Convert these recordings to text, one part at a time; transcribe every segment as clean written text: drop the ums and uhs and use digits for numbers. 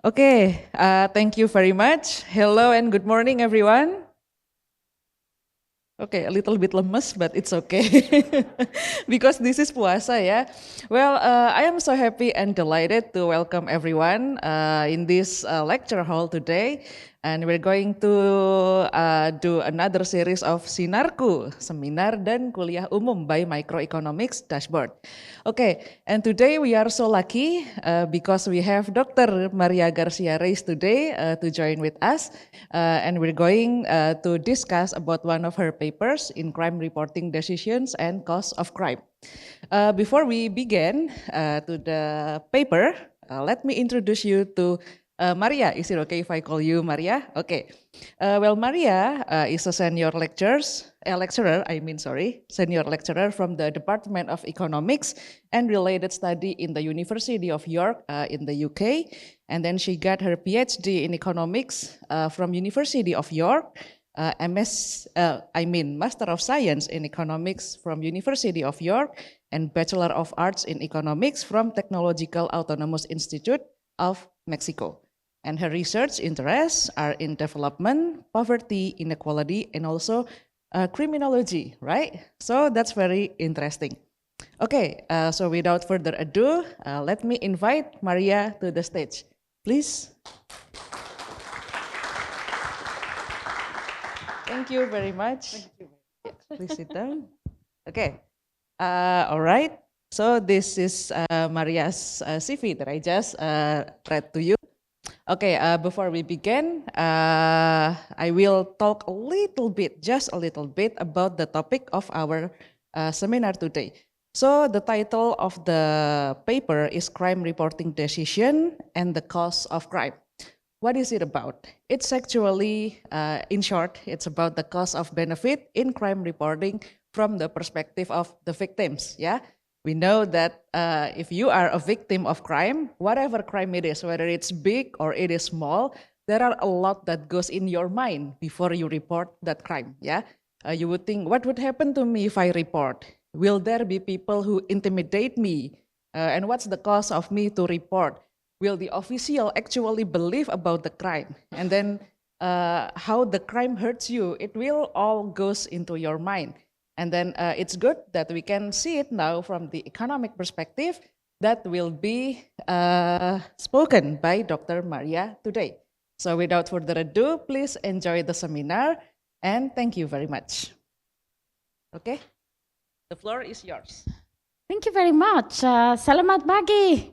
Okay, thank you very much. Hello and good morning, everyone. Okay, a little bit lemes, but it's okay because this is puasa, ya. Well, I am so happy and delighted to welcome everyone in this lecture hall today, and we're going to do another series of Sinarku, seminar dan kuliah umum by Microeconomics Dashboard. Okay, and today we are so lucky because we have Dr. Maria Garcia Reyes today to join with us, and we're going to discuss about one of her papers in crime reporting decisions and cost of crime. Before we begin to the paper, let me introduce you to Maria. Is it okay if I call you Maria? Okay. Well, Maria is a senior lecturer from the Department of Economics and Related Study in the University of York in the UK. And then she got her PhD in economics from University of York, Master of Science in Economics from University of York, and Bachelor of Arts in Economics from Technological Autonomous Institute of Mexico. And her research interests are in development, poverty, inequality, and also criminology, right? So that's very interesting. Okay, so without further ado, let me invite Maria to the stage. Please. Thank you very much. Please sit down. Okay. All right. So this is Maria's CV that I just read to you. Okay, before we begin, I will talk just a little bit about the topic of our seminar today. So the title of the paper is Crime Reporting Decision and the Cost of Crime. What is it about? It's actually, in short, it's about the cost of benefit in crime reporting from the perspective of the victims, yeah? We know that if you are a victim of crime, whatever crime it is, whether it's big or it is small, there are a lot that goes in your mind before you report that crime, yeah? You would think, what would happen to me if I report? Will there be people who intimidate me? And what's the cost of me to report? Will the official actually believe about the crime? And then how the crime hurts you, it will all goes into your mind. And then it's good that we can see it now from the economic perspective that will be spoken by Dr. Maria today. So without further ado, please enjoy the seminar and thank you very much. Okay, the floor is yours. Thank you very much. Selamat pagi.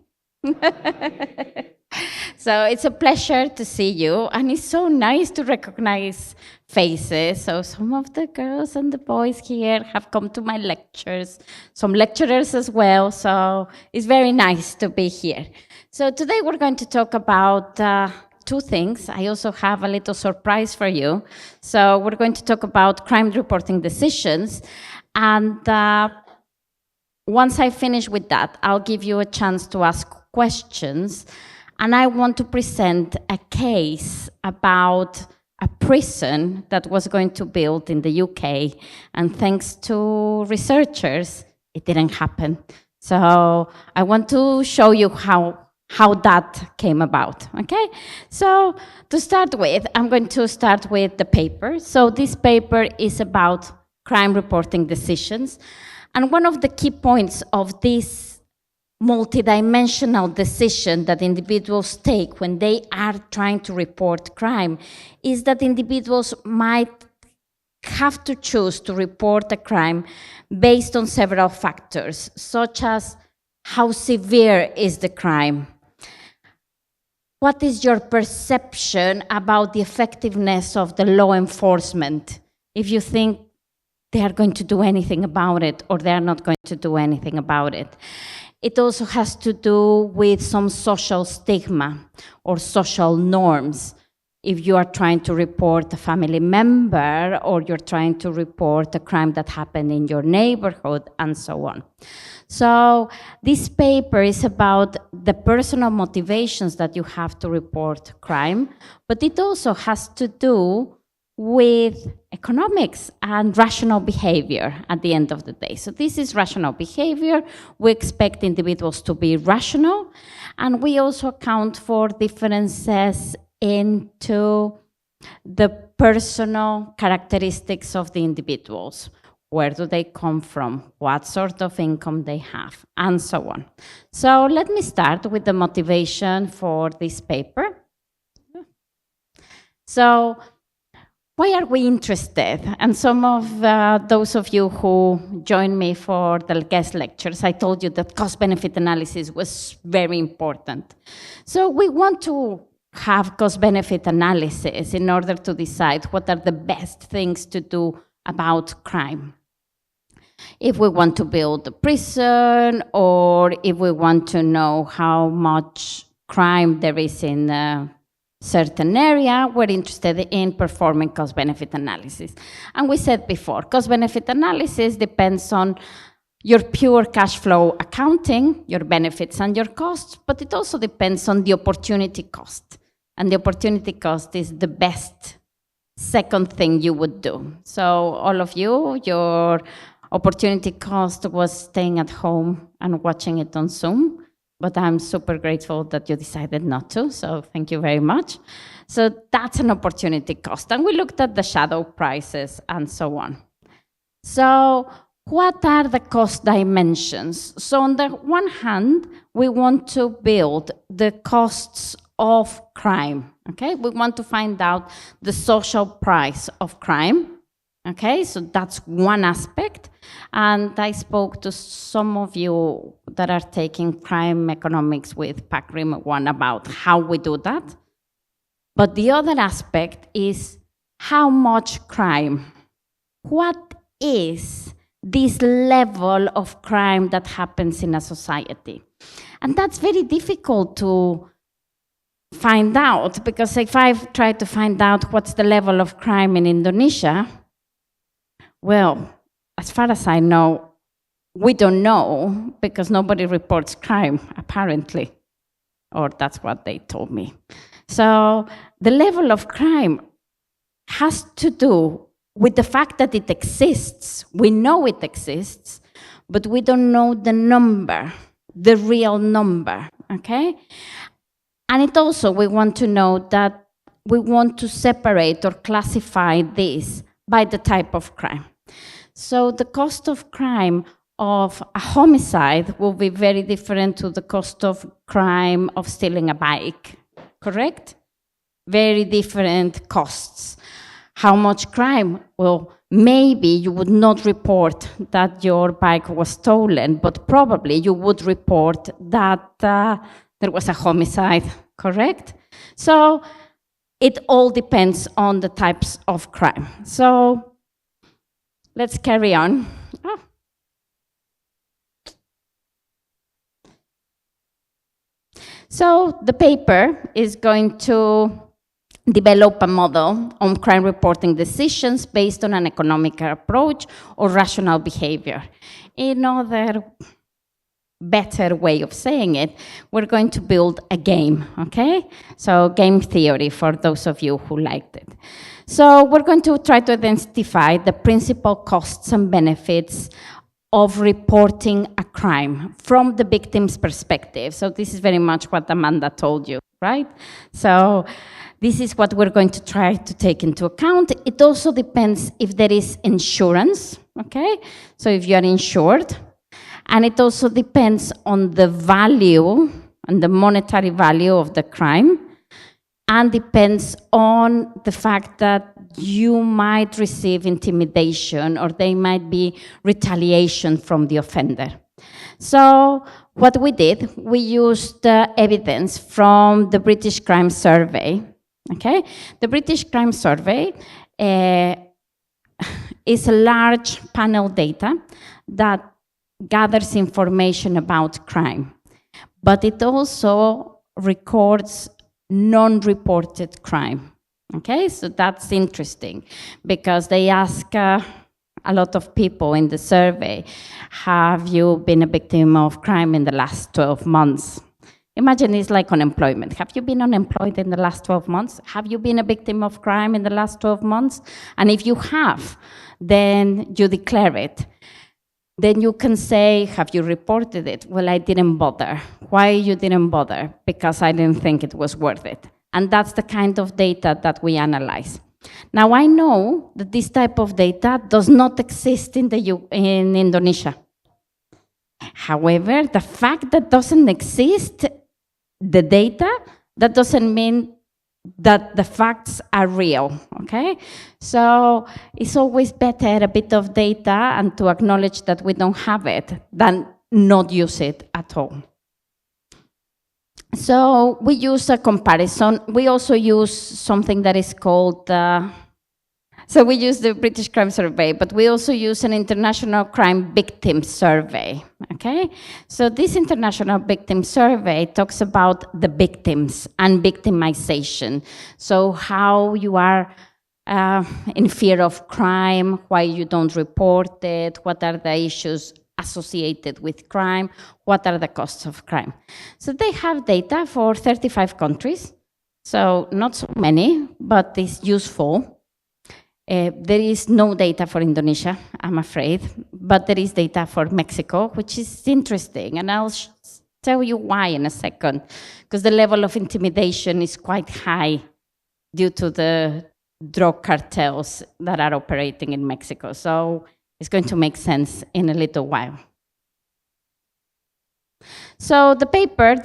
So it's a pleasure to see you, and it's so nice to recognize faces. So some of the girls and the boys here have come to my lectures, some lecturers as well, so it's very nice to be here. So today we're going to talk about two things. I also have a little surprise for you. So we're going to talk about crime reporting decisions, and once I finish with that, I'll give you a chance to ask questions. And I want to present a case about a prison that was going to build in the UK. And thanks to researchers, it didn't happen. So I want to show you how that came about, okay? So to start with, I'm going to start with the paper. So this paper is about crime reporting decisions. And one of the key points of this multidimensional decision that individuals take when they are trying to report crime is that individuals might have to choose to report a crime based on several factors, such as how severe is the crime? What is your perception about the effectiveness of the law enforcement? If you think they are going to do anything about it or they are not going to do anything about it. It also has to do with some social stigma or social norms. If you are trying to report a family member or you're trying to report a crime that happened in your neighborhood and so on. So this paper is about the personal motivations that you have to report crime, but it also has to do with economics and rational behavior at the end of the day. So this is rational behavior. We expect individuals to be rational, And we also account for differences into the personal characteristics of the individuals. Where do they come from? What sort of income they have, and so on. So let me start with the motivation for this paper. So why are we interested? And some of those of you who joined me for the guest lectures, I told you that cost-benefit analysis was very important. So we want to have cost-benefit analysis in order to decide what are the best things to do about crime. If we want to build a prison, or if we want to know how much crime there is in a certain area, we're interested in performing cost-benefit analysis. And we said before, cost-benefit analysis depends on your pure cash flow accounting, your benefits and your costs, but it also depends on the opportunity cost. And the opportunity cost is the best second thing you would do. So all of you, your opportunity cost was staying at home and watching it on Zoom, but I'm super grateful that you decided not to, so thank you very much. So that's an opportunity cost. And we looked at the shadow prices and so on. So what are the cost dimensions? So on the one hand, we want to build the costs of crime, okay? We want to find out the social price of crime. Okay, so that's one aspect. And I spoke to some of you that are taking crime economics with PACRIM 1 about how we do that. But the other aspect is how much crime? What is this level of crime that happens in a society? And that's very difficult to find out, because if I've tried to find out what's the level of crime in Indonesia, well, as far as I know, we don't know, because nobody reports crime, apparently. Or that's what they told me. So the level of crime has to do with the fact that it exists. We know it exists, but we don't know the number, the real number, okay? And it also, we want to know that we want to separate or classify this by the type of crime. So the cost of crime of a homicide will be very different to the cost of crime of stealing a bike, correct? Very different costs. How much crime? Well, maybe you would not report that your bike was stolen, but probably you would report that there was a homicide, correct? So it all depends on the types of crime. So let's carry on. Oh. So the paper is going to develop a model on crime reporting decisions based on an economic approach or rational behavior. Another better way of saying it, we're going to build a game, okay? So game theory for those of you who liked it. So we're going to try to identify the principal costs and benefits of reporting a crime from the victim's perspective. So this is very much what Amanda told you, right? So this is what we're going to try to take into account. It also depends if there is insurance, okay? So if you are insured, and it also depends on the value and the monetary value of the crime, and depends on the fact that you might receive intimidation or there might be retaliation from the offender. So what we did, we used evidence from the British Crime Survey. Okay, the British Crime Survey is a large panel data that gathers information about crime, but it also records non-reported crime. Okay, so that's interesting because they ask a lot of people in the survey, have you been a victim of crime in the last 12 months? Imagine it's like unemployment. Have you been unemployed in the last 12 months? Have you been a victim of crime in the last 12 months? And if you have, then you declare it. Then you can say, have you reported it? Well, I didn't bother. Why you didn't bother? Because I didn't think it was worth it. And that's the kind of data that we analyze. Now, I know that this type of data does not exist in Indonesia. However, the fact that doesn't exist, the data, that doesn't mean that the facts are real, okay? So it's always better a bit of data and to acknowledge that we don't have it than not use it at all. So we use a comparison. We also use something that is called, so we use the British Crime Survey, but we also use an International Crime Victim Survey, okay? So this International Victim Survey talks about the victims and victimization. So how you are in fear of crime, why you don't report it, what are the issues associated with crime, what are the costs of crime. So they have data for 35 countries, so not so many, but it's useful. There is no data for Indonesia, I'm afraid, but there is data for Mexico, which is interesting, and I'll tell you why in a second, because the level of intimidation is quite high due to the drug cartels that are operating in Mexico. So it's going to make sense in a little while. So the paper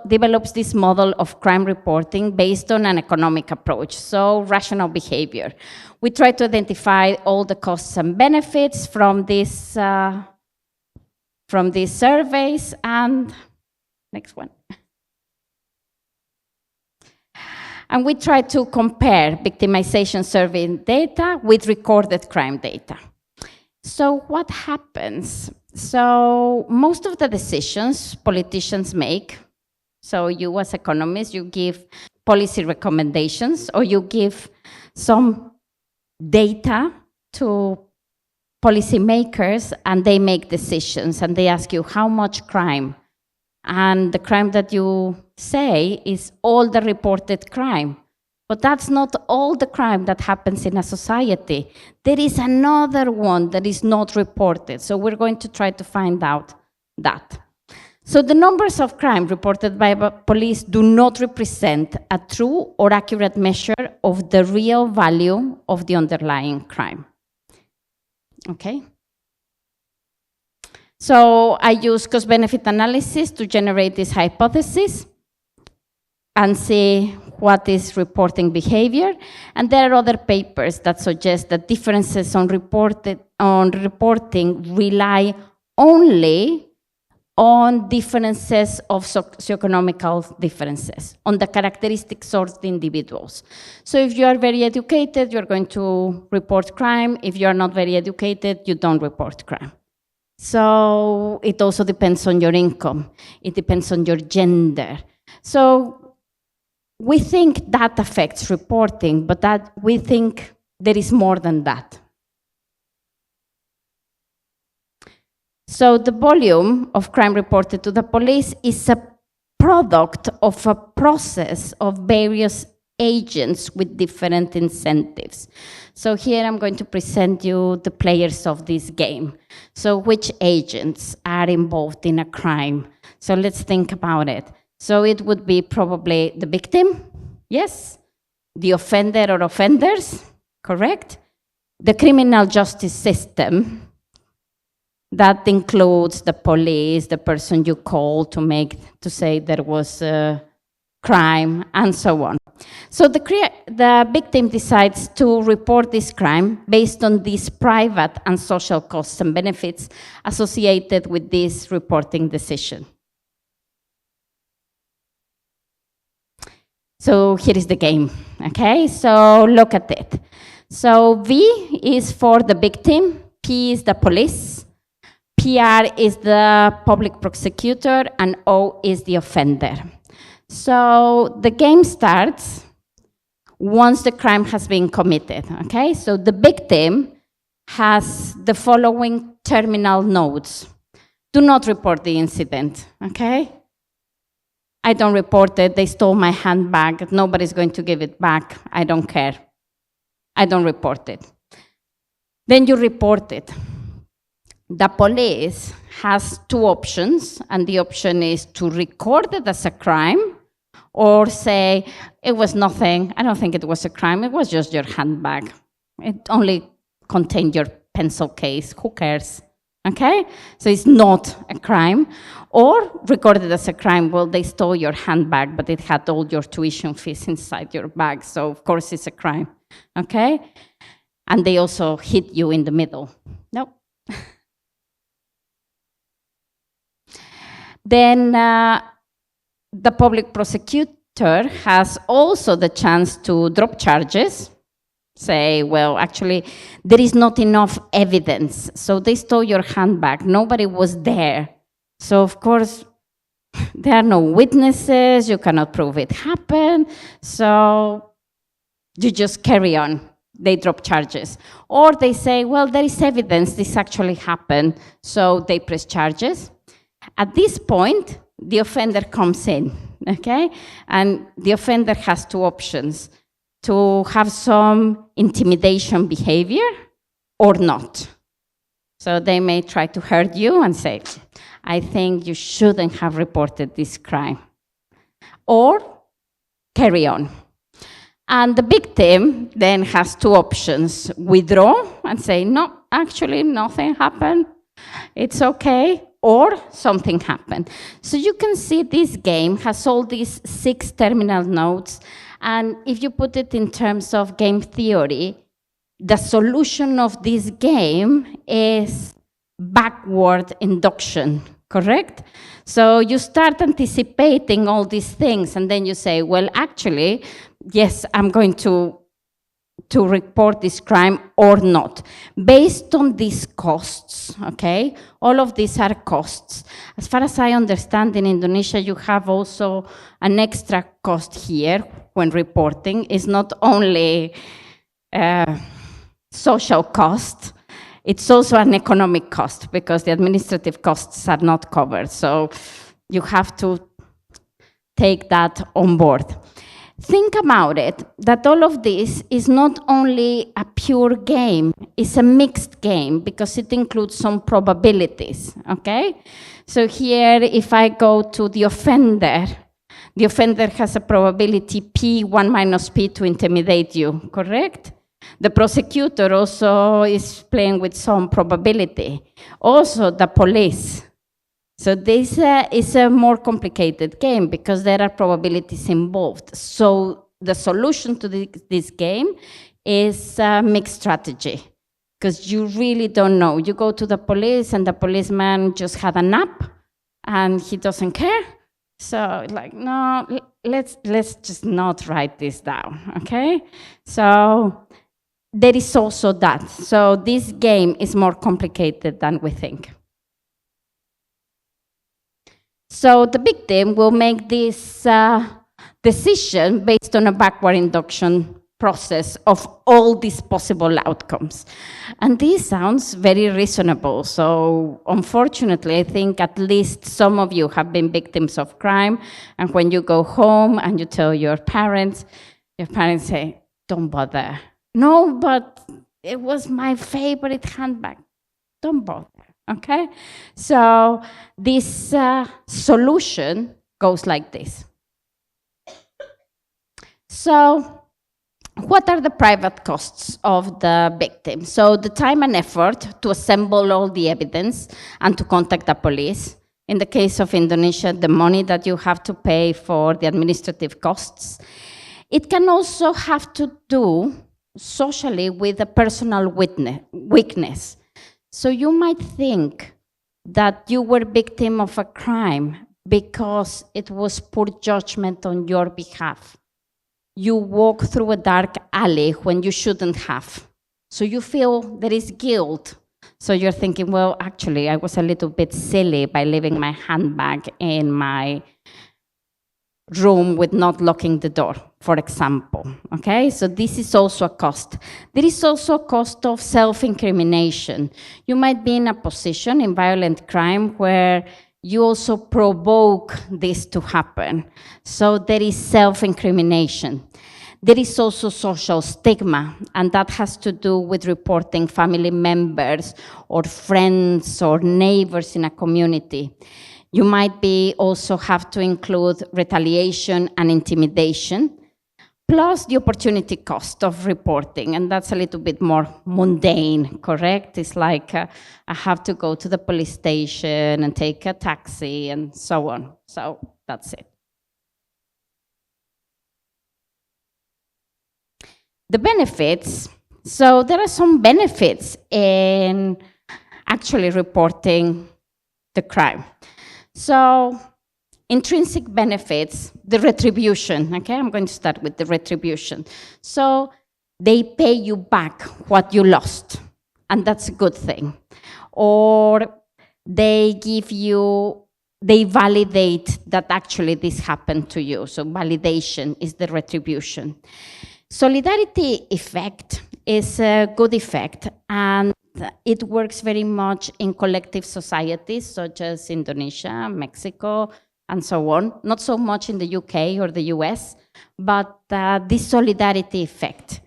develops this model of crime reporting based on an economic approach, so rational behavior. We try to identify all the costs and benefits from these surveys, and next one. And we try to compare victimization survey data with recorded crime data. So what happens? So most of the decisions politicians make, so you as economists, you give policy recommendations or you give some data to policymakers and they make decisions and they ask you how much crime. And the crime that you say is all the reported crime. But that's not all the crime that happens in a society. There is another one that is not reported. So we're going to try to find out that. So the numbers of crime reported by police do not represent a true or accurate measure of the real value of the underlying crime. Okay? So I use cost-benefit analysis to generate this hypothesis and see what is reporting behavior. And there are other papers that suggest that differences on reporting rely only on differences of socioeconomical differences, on the characteristics of the individuals. So if you are very educated, you're going to report crime. If you're not very educated, you don't report crime. So it also depends on your income. It depends on your gender. So we think that affects reporting, but that we think there is more than that. So the volume of crime reported to the police is a product of a process of various agents with different incentives. So here I'm going to present you the players of this game. So which agents are involved in a crime? So let's think about it. So it would be probably the victim, yes, the offender or offenders, correct? The criminal justice system, that includes the police, the person you call to say there was a crime, and so on. So the victim decides to report this crime based on these private and social costs and benefits associated with this reporting decision. So here is the game, okay? So look at it. So V is for the victim, P is the police, PR is the public prosecutor, and O is the offender. So the game starts once the crime has been committed, okay? So the victim has the following terminal nodes. Do not report the incident, okay? I don't report it, they stole my handbag, nobody's going to give it back, I don't care. I don't report it. Then you report it. the police has two options, and the option is to record it as a crime or say, it was nothing, I don't think it was a crime, it was just your handbag. It only contained your pencil case, who cares? Okay, so it's not a crime. Or recorded as a crime, well, they stole your handbag, but it had all your tuition fees inside your bag, so of course it's a crime, okay? And they also hit you in the middle. No. Then the public prosecutor has also the chance to drop charges, say, well, actually, there is not enough evidence. So they stole your handbag. Nobody was there. So, of course, there are no witnesses. You cannot prove it happened. So you just carry on. They drop charges. Or they say, well, there is evidence this actually happened. So they press charges. At this point, the offender comes in, okay? And the offender has two options: to have some intimidation behavior or not. So they may try to hurt you and say, I think you shouldn't have reported this crime. Or carry on. And the victim then has two options: withdraw and say, no, actually nothing happened, it's okay, or something happened. So you can see this game has all these 6 terminal nodes, and if you put it in terms of game theory, the solution of this game is backward induction, correct? So you start anticipating all these things, and then you say, well, actually, yes, I'm going to report this crime or not, based on these costs, okay? All of these are costs. As far as I understand, in Indonesia, you have also an extra cost here when reporting. It's not only social cost, it's also an economic cost, because the administrative costs are not covered. So you have to take that on board. Think about it, that all of this is not only a pure game, it's a mixed game, because it includes some probabilities, okay? So here, if I go to the offender has a probability P1 minus P to intimidate you, correct? The prosecutor also is playing with some probability. Also, the police. So this is a more complicated game because there are probabilities involved. So the solution to this game is a mixed strategy, because you really don't know. You go to the police and the policeman just had a nap and he doesn't care. So like, no, let's just not write this down, okay? So there is also that. So this game is more complicated than we think. So the victim will make this decision based on a backward induction process of all these possible outcomes. And this sounds very reasonable. So unfortunately, I think at least some of you have been victims of crime. And when you go home and you tell your parents say, don't bother. No, but it was my favorite handbag. Don't bother. Okay, so this solution goes like this. So what are the private costs of the victim? So the time and effort to assemble all the evidence and to contact the police. In the case of Indonesia, the money that you have to pay for the administrative costs. It can also have to do socially with a personal weakness. So you might think that you were victim of a crime because it was poor judgment on your behalf. You walk through a dark alley when you shouldn't have. So you feel there is guilt. So you're thinking, well, actually, I was a little bit silly by leaving my handbag in my room with not locking the door, for example, okay? So this is also a cost. There is also a cost of self-incrimination. You might be in a position in violent crime where you also provoke this to happen. So there is self-incrimination. There is also social stigma, and that has to do with reporting family members or friends or neighbors in a community. You might also have to include retaliation and intimidation, plus the opportunity cost of reporting, and that's a little bit more mundane, correct? It's like I have to go to the police station and take a taxi and so on. So that's it. The benefits. So there are some benefits in actually reporting the crime. So intrinsic benefits, the retribution, okay? I'm going to start with the retribution. So they pay you back what you lost, and that's a good thing. Or they validate that actually this happened to you. So validation is the retribution. Solidarity effect is a good effect, and it works very much in collective societies such as Indonesia, Mexico, and so on. Not so much in the UK or the US, but this solidarity effect.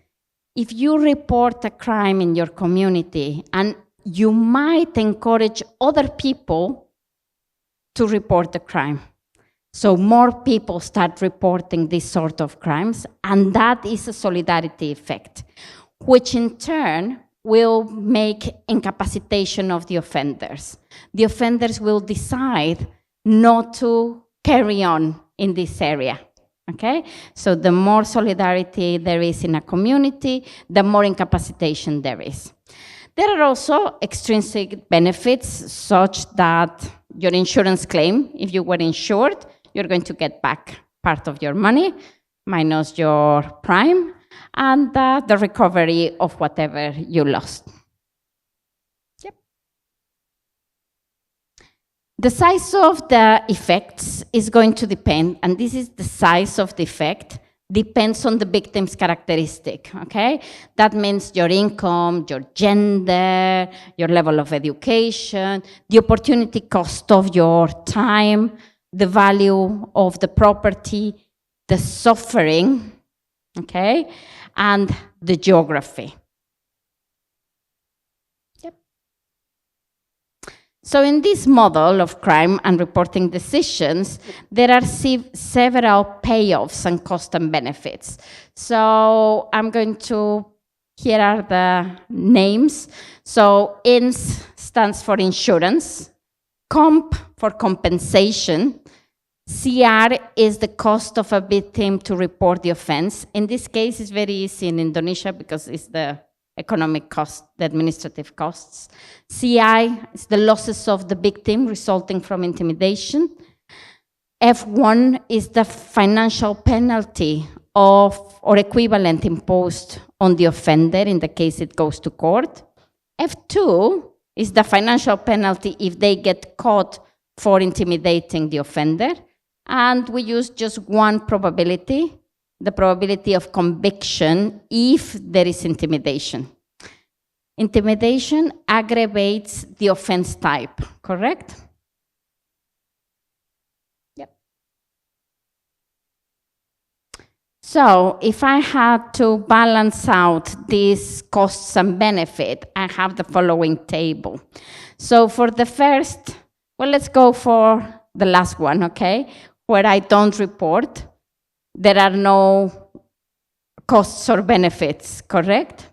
If you report a crime in your community, and you might encourage other people to report the crime. So more people start reporting these sort of crimes, and that is a solidarity effect, which in turn will make incapacitation of the offenders. The offenders will decide not to carry on in this area, okay? So the more solidarity there is in a community, the more incapacitation there is. There are also extrinsic benefits such that your insurance claim, if you were insured, you're going to get back part of your money minus your prime and the recovery of whatever you lost. Yep. The size of the effects is going to depend, and this is the size of the effect, depends on the victim's characteristic, okay? That means your income, your gender, your level of education, the opportunity cost of your time, the value of the property, the suffering, okay, and the geography. Yep. So in this model of crime and reporting decisions, there are several payoffs and cost and benefits. So I'm going to, here are the names. So INS stands for insurance, COMP for compensation, CR is the cost of a victim to report the offense. In this case, it's very easy in Indonesia because it's the economic cost, the administrative costs. CI is the losses of the victim resulting from intimidation. F1 is the financial penalty of or equivalent imposed on the offender in the case it goes to court. F2 is the financial penalty if they get caught for intimidating the offender. And we use just one probability, the probability of conviction if there is intimidation. Intimidation aggravates the offense type, correct? Yep. So if I had to balance out these costs and benefit, I have the following table. So for the first, well, let's go for the last one, okay? Where I don't report, there are no costs or benefits, correct?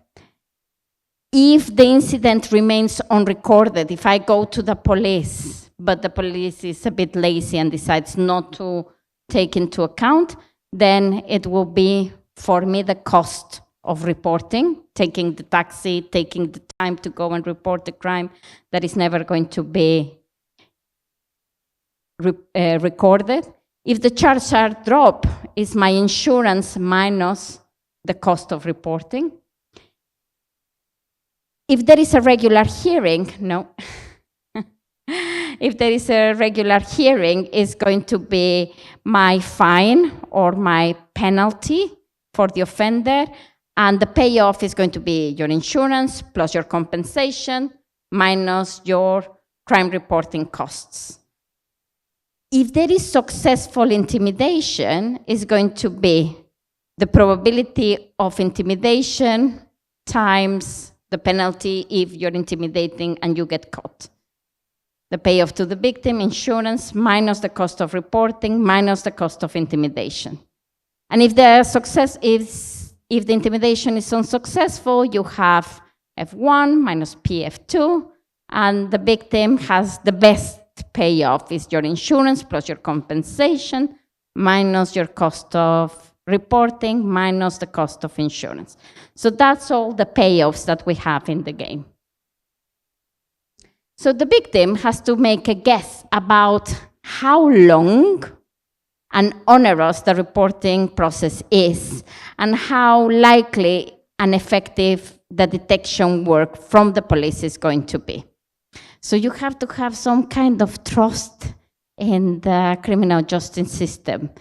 If the incident remains unrecorded, if I go to the police, but the police is a bit lazy and decides not to take into account, then it will be, for me, the cost of reporting, taking the taxi, taking the time to go and report the crime that is never going to be recorded. If the charges are dropped, is my insurance minus the cost of reporting. If there is a regular hearing, no. If there is a regular hearing, it's going to be my fine or my penalty for the offender, and the payoff is going to be your insurance plus your compensation minus your crime reporting costs. If there is successful intimidation, it's going to be the probability of intimidation times the penalty if you're intimidating and you get caught. The payoff to the victim, insurance, minus the cost of reporting, minus the cost of intimidation. And if if the intimidation is unsuccessful, you have F1 minus PF2, and the victim has the best payoff is your insurance plus your compensation, minus your cost of reporting, minus the cost of insurance. So that's all the payoffs that we have in the game. So the victim has to make a guess about how long and onerous the reporting process is, and how likely and effective the detection work from the police is going to be. So you have to have some kind of trust in the criminal justice system,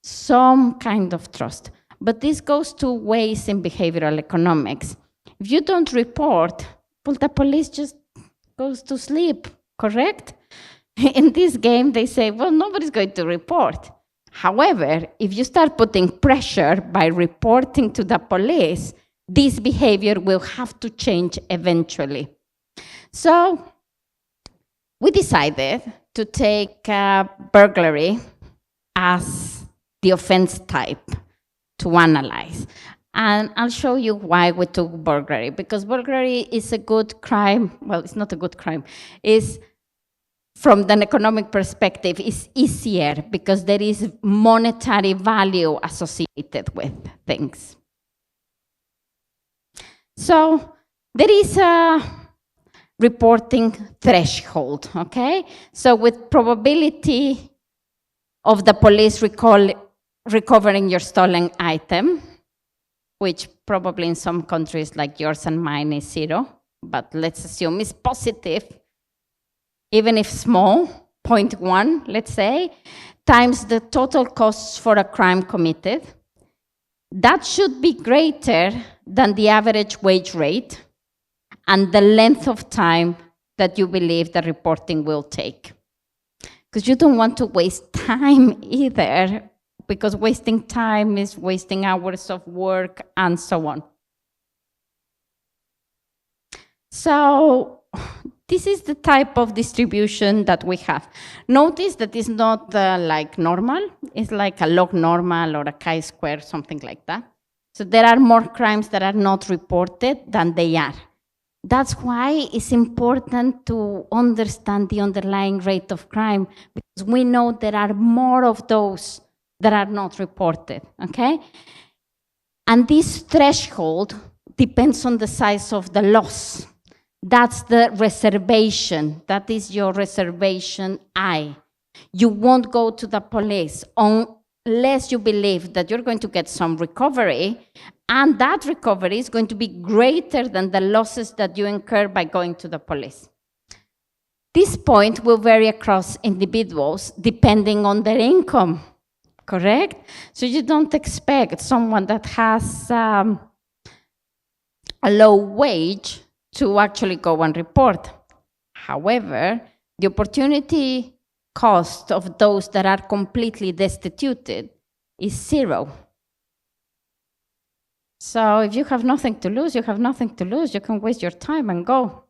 some kind of trust. But this goes two ways in behavioral economics. If you don't report, well, the police just goes to sleep, correct? In this game, they say, well, nobody's going to report. However, if you start putting pressure by reporting to the police, this behavior will have to change eventually. So we decided to take burglary as the offense type to analyze. And I'll show you why we took burglary, because burglary is a good crime. Well, it's not a good crime. It's, from an economic perspective, is easier because there is monetary value associated with things. So there is a reporting threshold, okay? So with probability of the police recovering your stolen item, which probably in some countries like yours and mine is 0, but let's assume it's positive, even if small, 0.1, let's say, times the total costs for a crime committed. That should be greater than the average wage rate and the length of time that you believe the reporting will take. Because you don't want to waste time either, because wasting time is wasting hours of work and so on. So this is the type of distribution that we have. Notice that it's not like normal. It's like a log normal or a chi-square, something like that. So there are more crimes that are not reported than they are. That's why it's important to understand the underlying rate of crime, because we know there are more of those that are not reported, okay? And this threshold depends on the size of the loss. That's the reservation. That is your reservation I. You won't go to the police unless you believe that you're going to get some recovery, and that recovery is going to be greater than the losses that you incur by going to the police. This point will vary across individuals depending on their income, correct? So you don't expect someone that has a low wage to actually go and report. However, the opportunity cost of those that are completely destituted is 0. So if you have nothing to lose, you have nothing to lose. You can waste your time and go.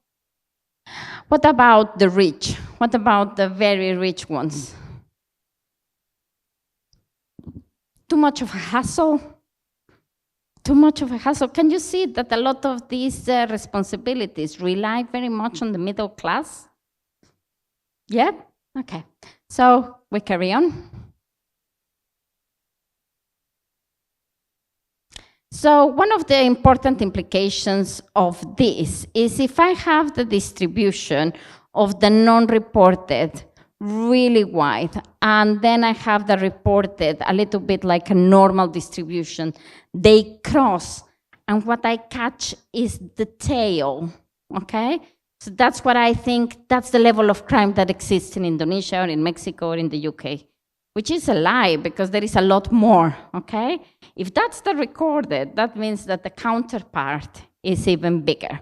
What about the rich? What about the very rich ones? Too much of a hassle? Too much of a hassle. Can you see that a lot of these responsibilities rely very much on the middle class? Yeah? Okay. So we carry on. So one of the important implications of this is if I have the distribution of the non-reported really wide, and then I have the reported a little bit like a normal distribution, they cross, and what I catch is the tail, okay? So that's what I think, that's the level of crime that exists in Indonesia or in Mexico or in the UK, which is a lie because there is a lot more, okay? If that's the recorded, that means that the counterpart is even bigger.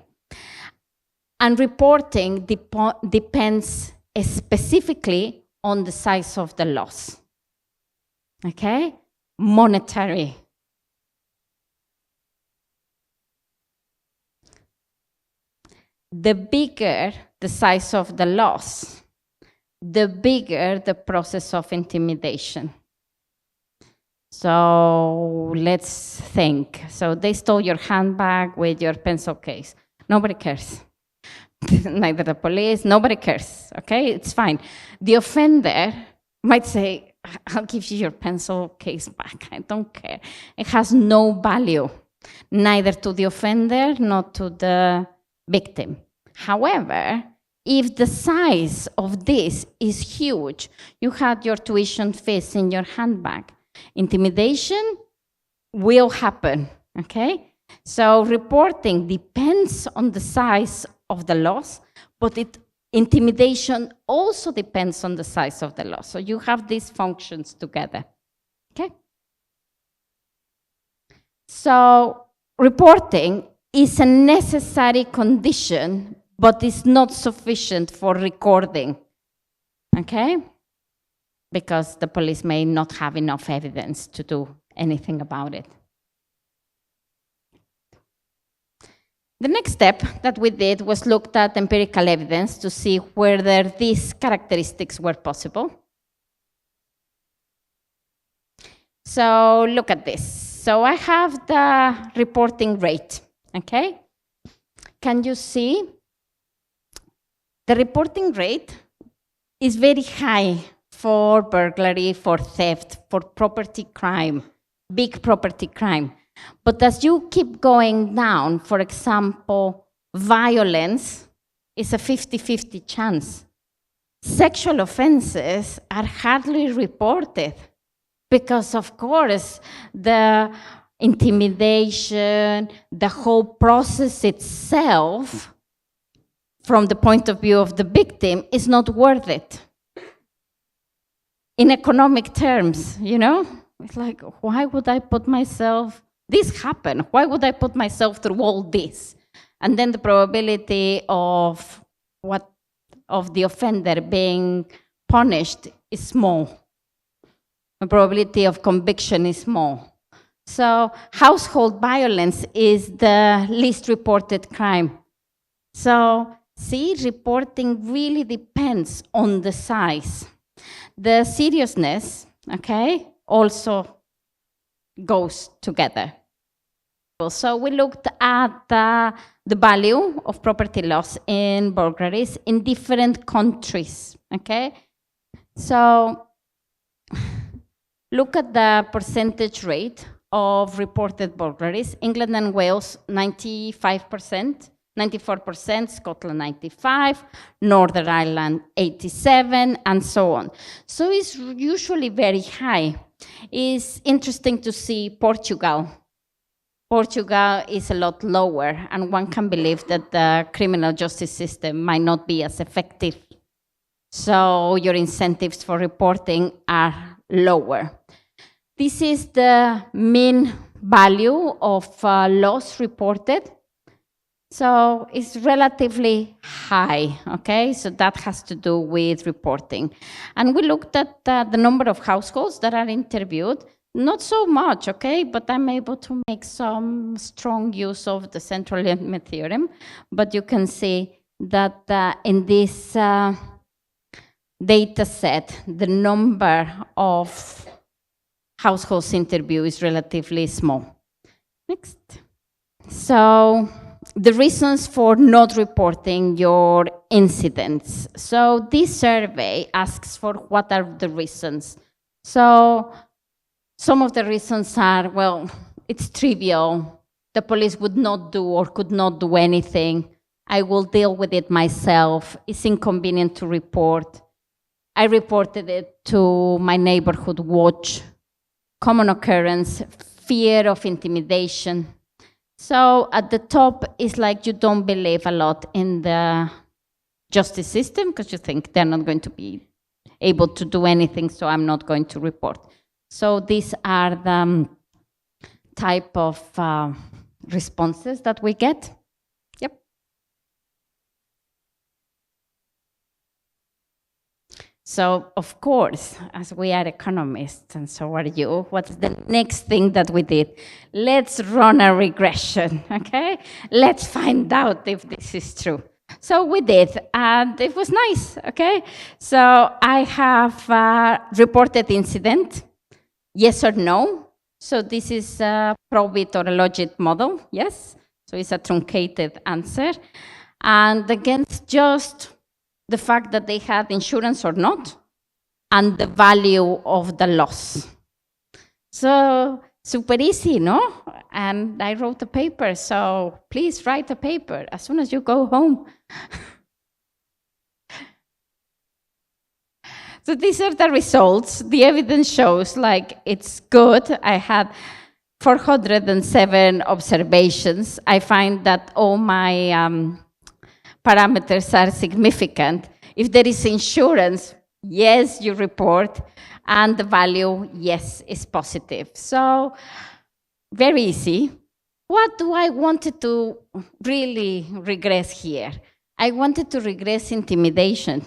And reporting depends specifically on the size of the loss, okay? Monetary the bigger the size of the loss, the bigger the process of intimidation. So let's think. So they stole your handbag with your pencil case. Nobody cares. Neither the police, nobody cares, okay? It's fine. The offender might say, I'll give you your pencil case back. I don't care. It has no value, neither to the offender nor to the victim. However, if the size of this is huge, you had your tuition fees in your handbag, intimidation will happen, okay? So reporting depends on the size of the loss, but intimidation also depends on the size of the loss. So you have these functions together, okay? So reporting is a necessary condition, but it's not sufficient for recording, okay? Because the police may not have enough evidence to do anything about it. The next step that we did was looked at empirical evidence to see whether these characteristics were possible. So look at this. So I have the reporting rate, okay? Can you see? The reporting rate is very high for burglary, for theft, for property crime, big property crime. But as you keep going down, for example, violence is a 50-50 chance. Sexual offenses are hardly reported because, of course, the intimidation, the whole process itself, from the point of view of the victim, is not worth it. In economic terms, you know, it's like, why would I put myself, this happened, why would I put myself through all this? And then the probability of the offender being punished is small. The probability of conviction is small. So household violence is the least reported crime. So see, reporting really depends on the size. The seriousness, okay, also goes together. So we looked at the value of property loss in burglaries in different countries, okay? So look at the percentage rate of reported burglaries. England and Wales, 95%, 94%, Scotland 95%, Northern Ireland 87%, and so on. So it's usually very high. It's interesting to see Portugal. Portugal is a lot lower, and one can believe that the criminal justice system might not be as effective. So your incentives for reporting are lower. This is the mean value of loss reported. So it's relatively high, okay? So that has to do with reporting. And we looked at the number of households that are interviewed. Not so much, okay? But I'm able to make some strong use of the central limit theorem. But you can see that in this data set, the number of households interviewed is relatively small. Next. So the reasons for not reporting your incidents. So this survey asks for what are the reasons. So some of the reasons are, well, it's trivial. The police would not do or could not do anything. I will deal with it myself. It's inconvenient to report. I reported it to my neighborhood watch. Common occurrence, fear of intimidation. So at the top is like you don't believe a lot in the justice system because you think they're not going to be able to do anything, so I'm not going to report. So these are the type of responses that we get. Yep. So, of course, as we are economists, and so are you, what's the next thing that we did? Let's run a regression, okay? Let's find out if this is true. So we did, and it was nice, okay? So I have reported incident, yes or no. So this is a probit or a logit model, yes? So it's a truncated answer. And against just the fact that they had insurance or not, and the value of the loss. So super easy, no? And I wrote a paper, so please write a paper as soon as you go home. So these are the results. The evidence shows like it's good. I had 407 observations. I find that all my parameters are significant. If there is insurance, yes, you report, and the value, yes, is positive. So very easy. What do I wanted to really regress here? I wanted to regress intimidation,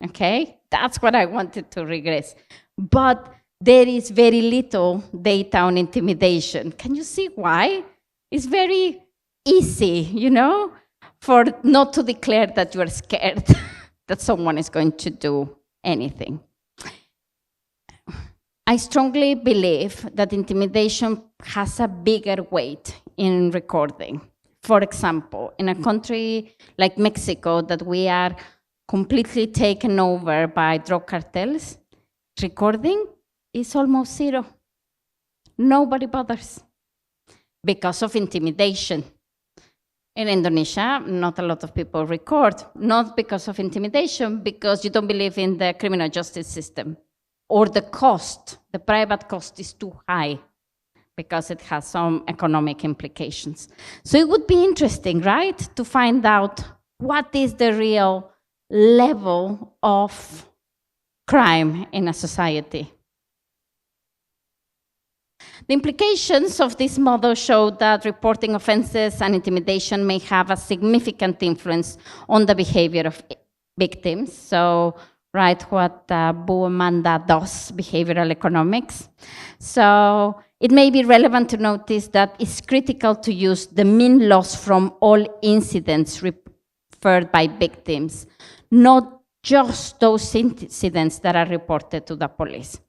okay? That's what I wanted to regress. But there is very little data on intimidation. Can you see why? It's very easy, you know, for not to declare that you are scared that someone is going to do anything. I strongly believe that intimidation has a bigger weight in recording. For example, in a country like Mexico that we are completely taken over by drug cartels, recording is almost zero. Nobody bothers because of intimidation. In Indonesia, not a lot of people record, not because of intimidation, because you don't believe in the criminal justice system. Or the cost, the private cost is too high because it has some economic implications. So it would be interesting, right, to find out what is the real level of crime in a society. The implications of this model show that reporting offenses and intimidation may have a significant influence on the behavior of victims. So, right, what Amanda does, behavioral economics. So it may be relevant to notice that it's critical to use the mean loss from all incidents referred by victims, not just those incidents that are reported to the police.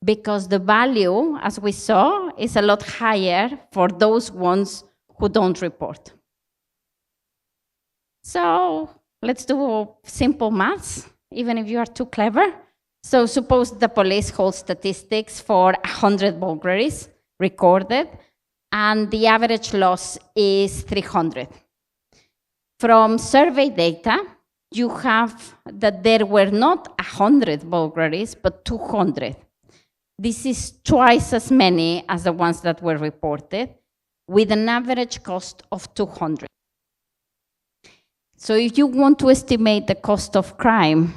Because the value, as we saw, is a lot higher for those ones who don't report. So let's do simple maths, even if you are too clever. So suppose the police holds statistics for 100 burglaries recorded, and the average loss is 300. From survey data, you have that there were not 100 burglaries, but 200. This is twice as many as the ones that were reported, with an average cost of 200. So if you want to estimate the cost of crime,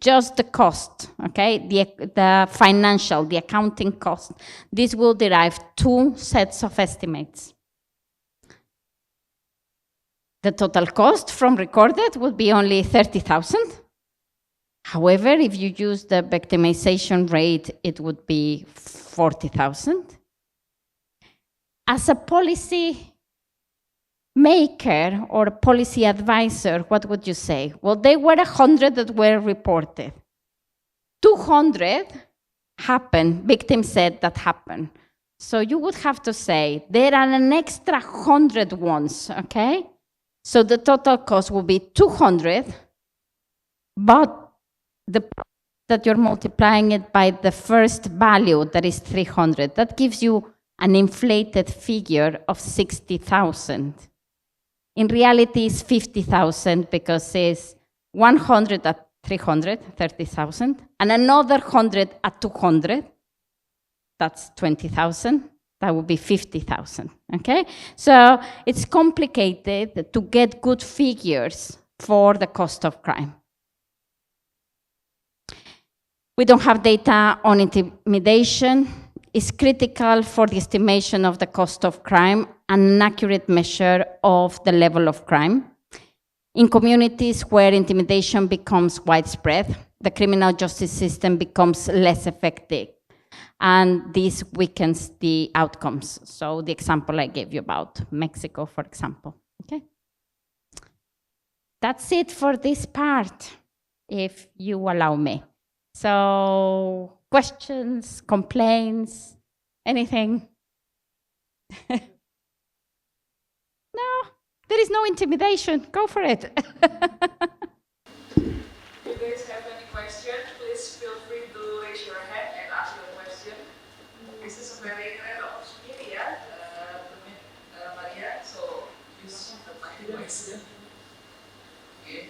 just the cost, okay, the financial, the accounting cost, this will derive two sets of estimates. The total cost from recorded would be only 30,000. However, if you use the victimization rate, it would be 40,000. As a policy maker or a policy advisor, what would you say? Well, there were 100 that were reported. 200 happened, victims said that happened. So you would have to say, there are an extra 100 ones, okay? So the total cost will be 200, but that you're multiplying it by the first value, that is 300. That gives you an inflated figure of 60,000. In reality, it's 50,000 because it's 100 at 300, 30,000, and another 100 at 200, that's 20,000. That would be 50,000, okay? So it's complicated to get good figures for the cost of crime. We don't have data on intimidation. It's critical for the estimation of the cost of crime and an accurate measure of the level of crime. In communities where intimidation becomes widespread, the criminal justice system becomes less effective, and this weakens the outcomes. So the example I gave you about Mexico, for example, okay? That's it for this part, if you allow me. So, questions, complaints, anything? No, there is no intimidation. Go for it. If you guys have any question, please feel free to raise your hand and ask your question. This is a very rare opportunity, yeah, to meet Maria, so use the mic wisely. Okay.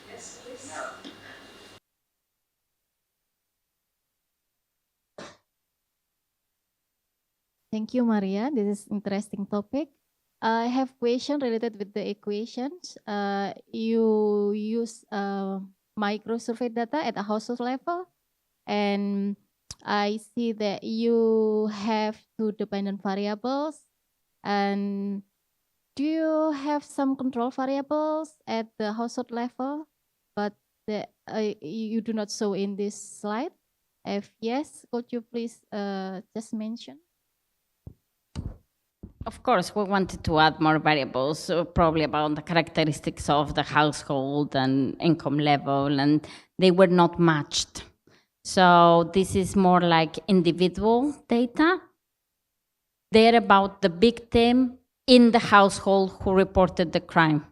Yes, please. Thank you, Maria. This is interesting topic. I have question related with the equations. You use micro survey data at a household level, and I see that you have two dependent variables. And do you have some control variables at the household level, but you do not show in this slide? If yes, could you please just mention? Of course, we wanted to add more variables, so probably about the characteristics of the household and income level, and they were not matched. So this is more like individual data. They're about the victim in the household who reported the crime.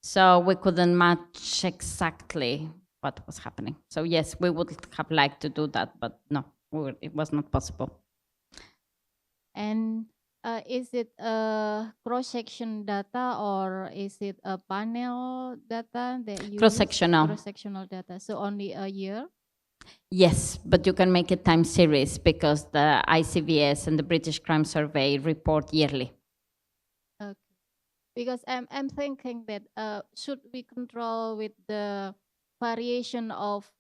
So we couldn't match exactly what was happening. So yes, we would have liked to do that, but no, it was not possible. And is it a cross-section data or is it a panel data that you Cross-sectional. Cross-sectional data, so only a year? Yes, but you can make a time series because the ICVS and the British Crime Survey report yearly. Okay. Because I'm thinking that should we control with the variation of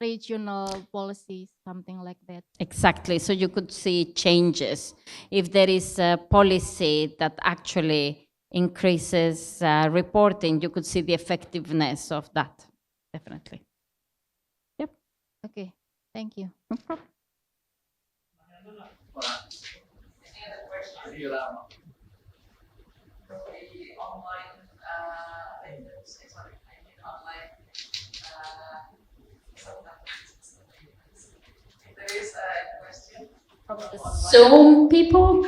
regional policies, something like that? Exactly. So you could see changes. If there is a policy that actually increases reporting, you could see the effectiveness of that. Definitely. Yep. Okay. Thank you. No problem. There is a question From the Zoom people.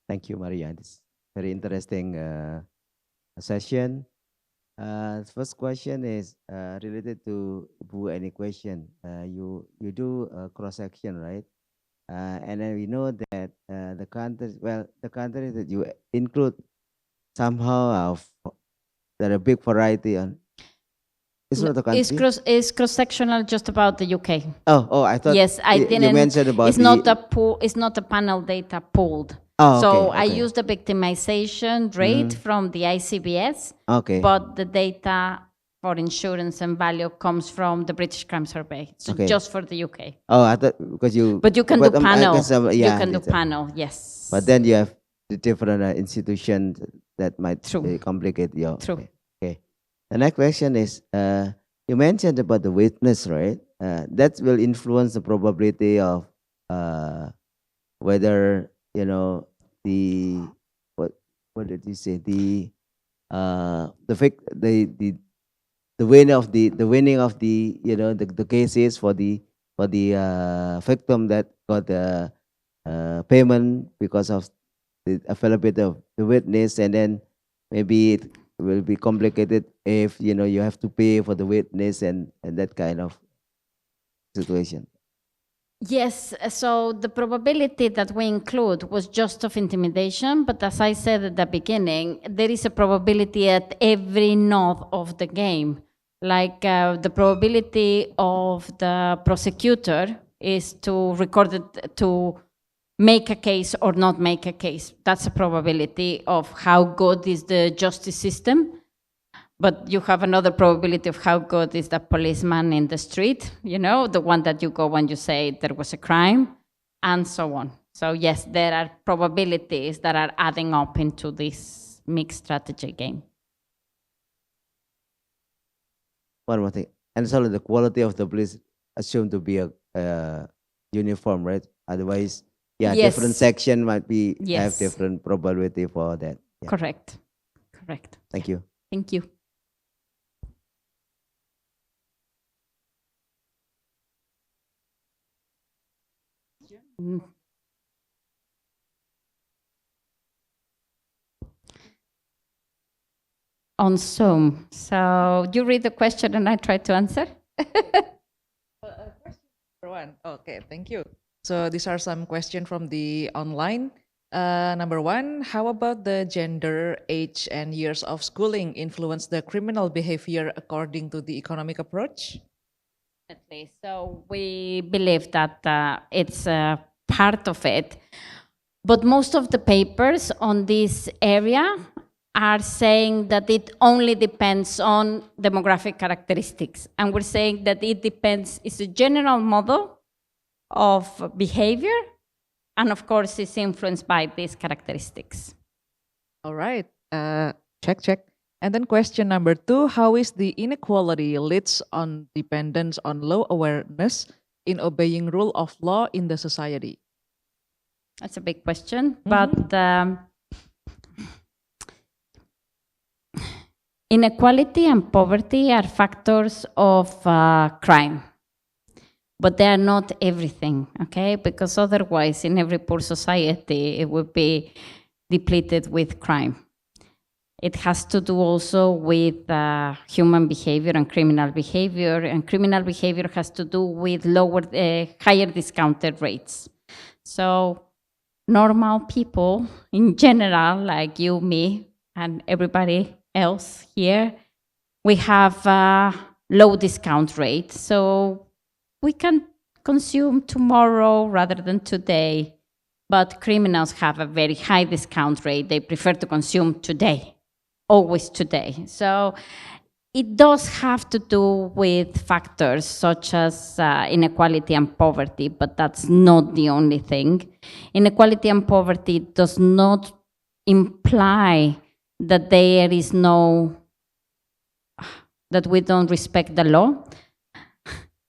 Thank you, Maria. This very interesting session. First question is related to any question. You do cross section, right? And then we know that the countries, the countries that you include somehow there are a big variety on. It's not the country. Is cross-sectional just about the UK? Oh, I thought. Yes, I didn't. You mentioned about it's not a pool. It's not a panel data pooled. Oh, so okay, I okay. used the victimization rate from the ICBS. Okay. But the data for insurance and value comes from the British Crime Survey. So Okay. just for the UK. Oh, I thought because you. But you can do I panel. guess, yeah, you can do panel. Yes. But then you have the different institutions that might True. complicate your. True. Okay. The next question is, you mentioned about the witness, right? That will influence the probability of whether the what did you say the winning of the the cases for the victim that got the payment because of the availability of the witness, and then maybe it will be complicated if you have to pay for the witness and that kind of situation. Yes, so the probability that we include was just of intimidation, but as I said at the beginning, there is a probability at every node of the game. Like the probability of the prosecutor is to record it, to make a case or not make a case. That's a probability of how good is the justice system. But you have another probability of how good is the policeman in the street, the one that you go when you say there was a crime, and so on. So yes, there are probabilities that are adding up into this mixed strategy game. One more thing. And so the quality of the police assumed to be uniform, right? Otherwise, yeah, Yes. different section might be have Yes. different probability for that. Yeah. Correct. Correct. Thank you. Thank you. Mm. On Zoom. So you read the question and I try to answer. One. Okay, thank you. So these are some questions from the online. Number one, how about the gender, age, and years of schooling influence the criminal behavior according to the economic approach? Definitely. So we believe that it's part of it. But most of the papers on this area are saying that it only depends on demographic characteristics. And we're saying that it depends, it's a general model of behavior, and of course it's influenced by these characteristics. All right, check. And then question number two, how is the inequality leads on dependence on low awareness in obeying rule of law in the society? That's a big question, but inequality and poverty are factors of crime, but they are not everything, okay? Because otherwise, in every poor society, it would be depleted with crime. It has to do also with human behavior and criminal behavior has to do with higher discounted rates. So normal people in general, like you, me, and everybody else here, we have a low discount rate. So we can consume tomorrow rather than today. But criminals have a very high discount rate. They prefer to consume today, always today. So it does have to do with factors such as inequality and poverty, but that's not the only thing. Inequality and poverty does not imply that there is that we don't respect the law.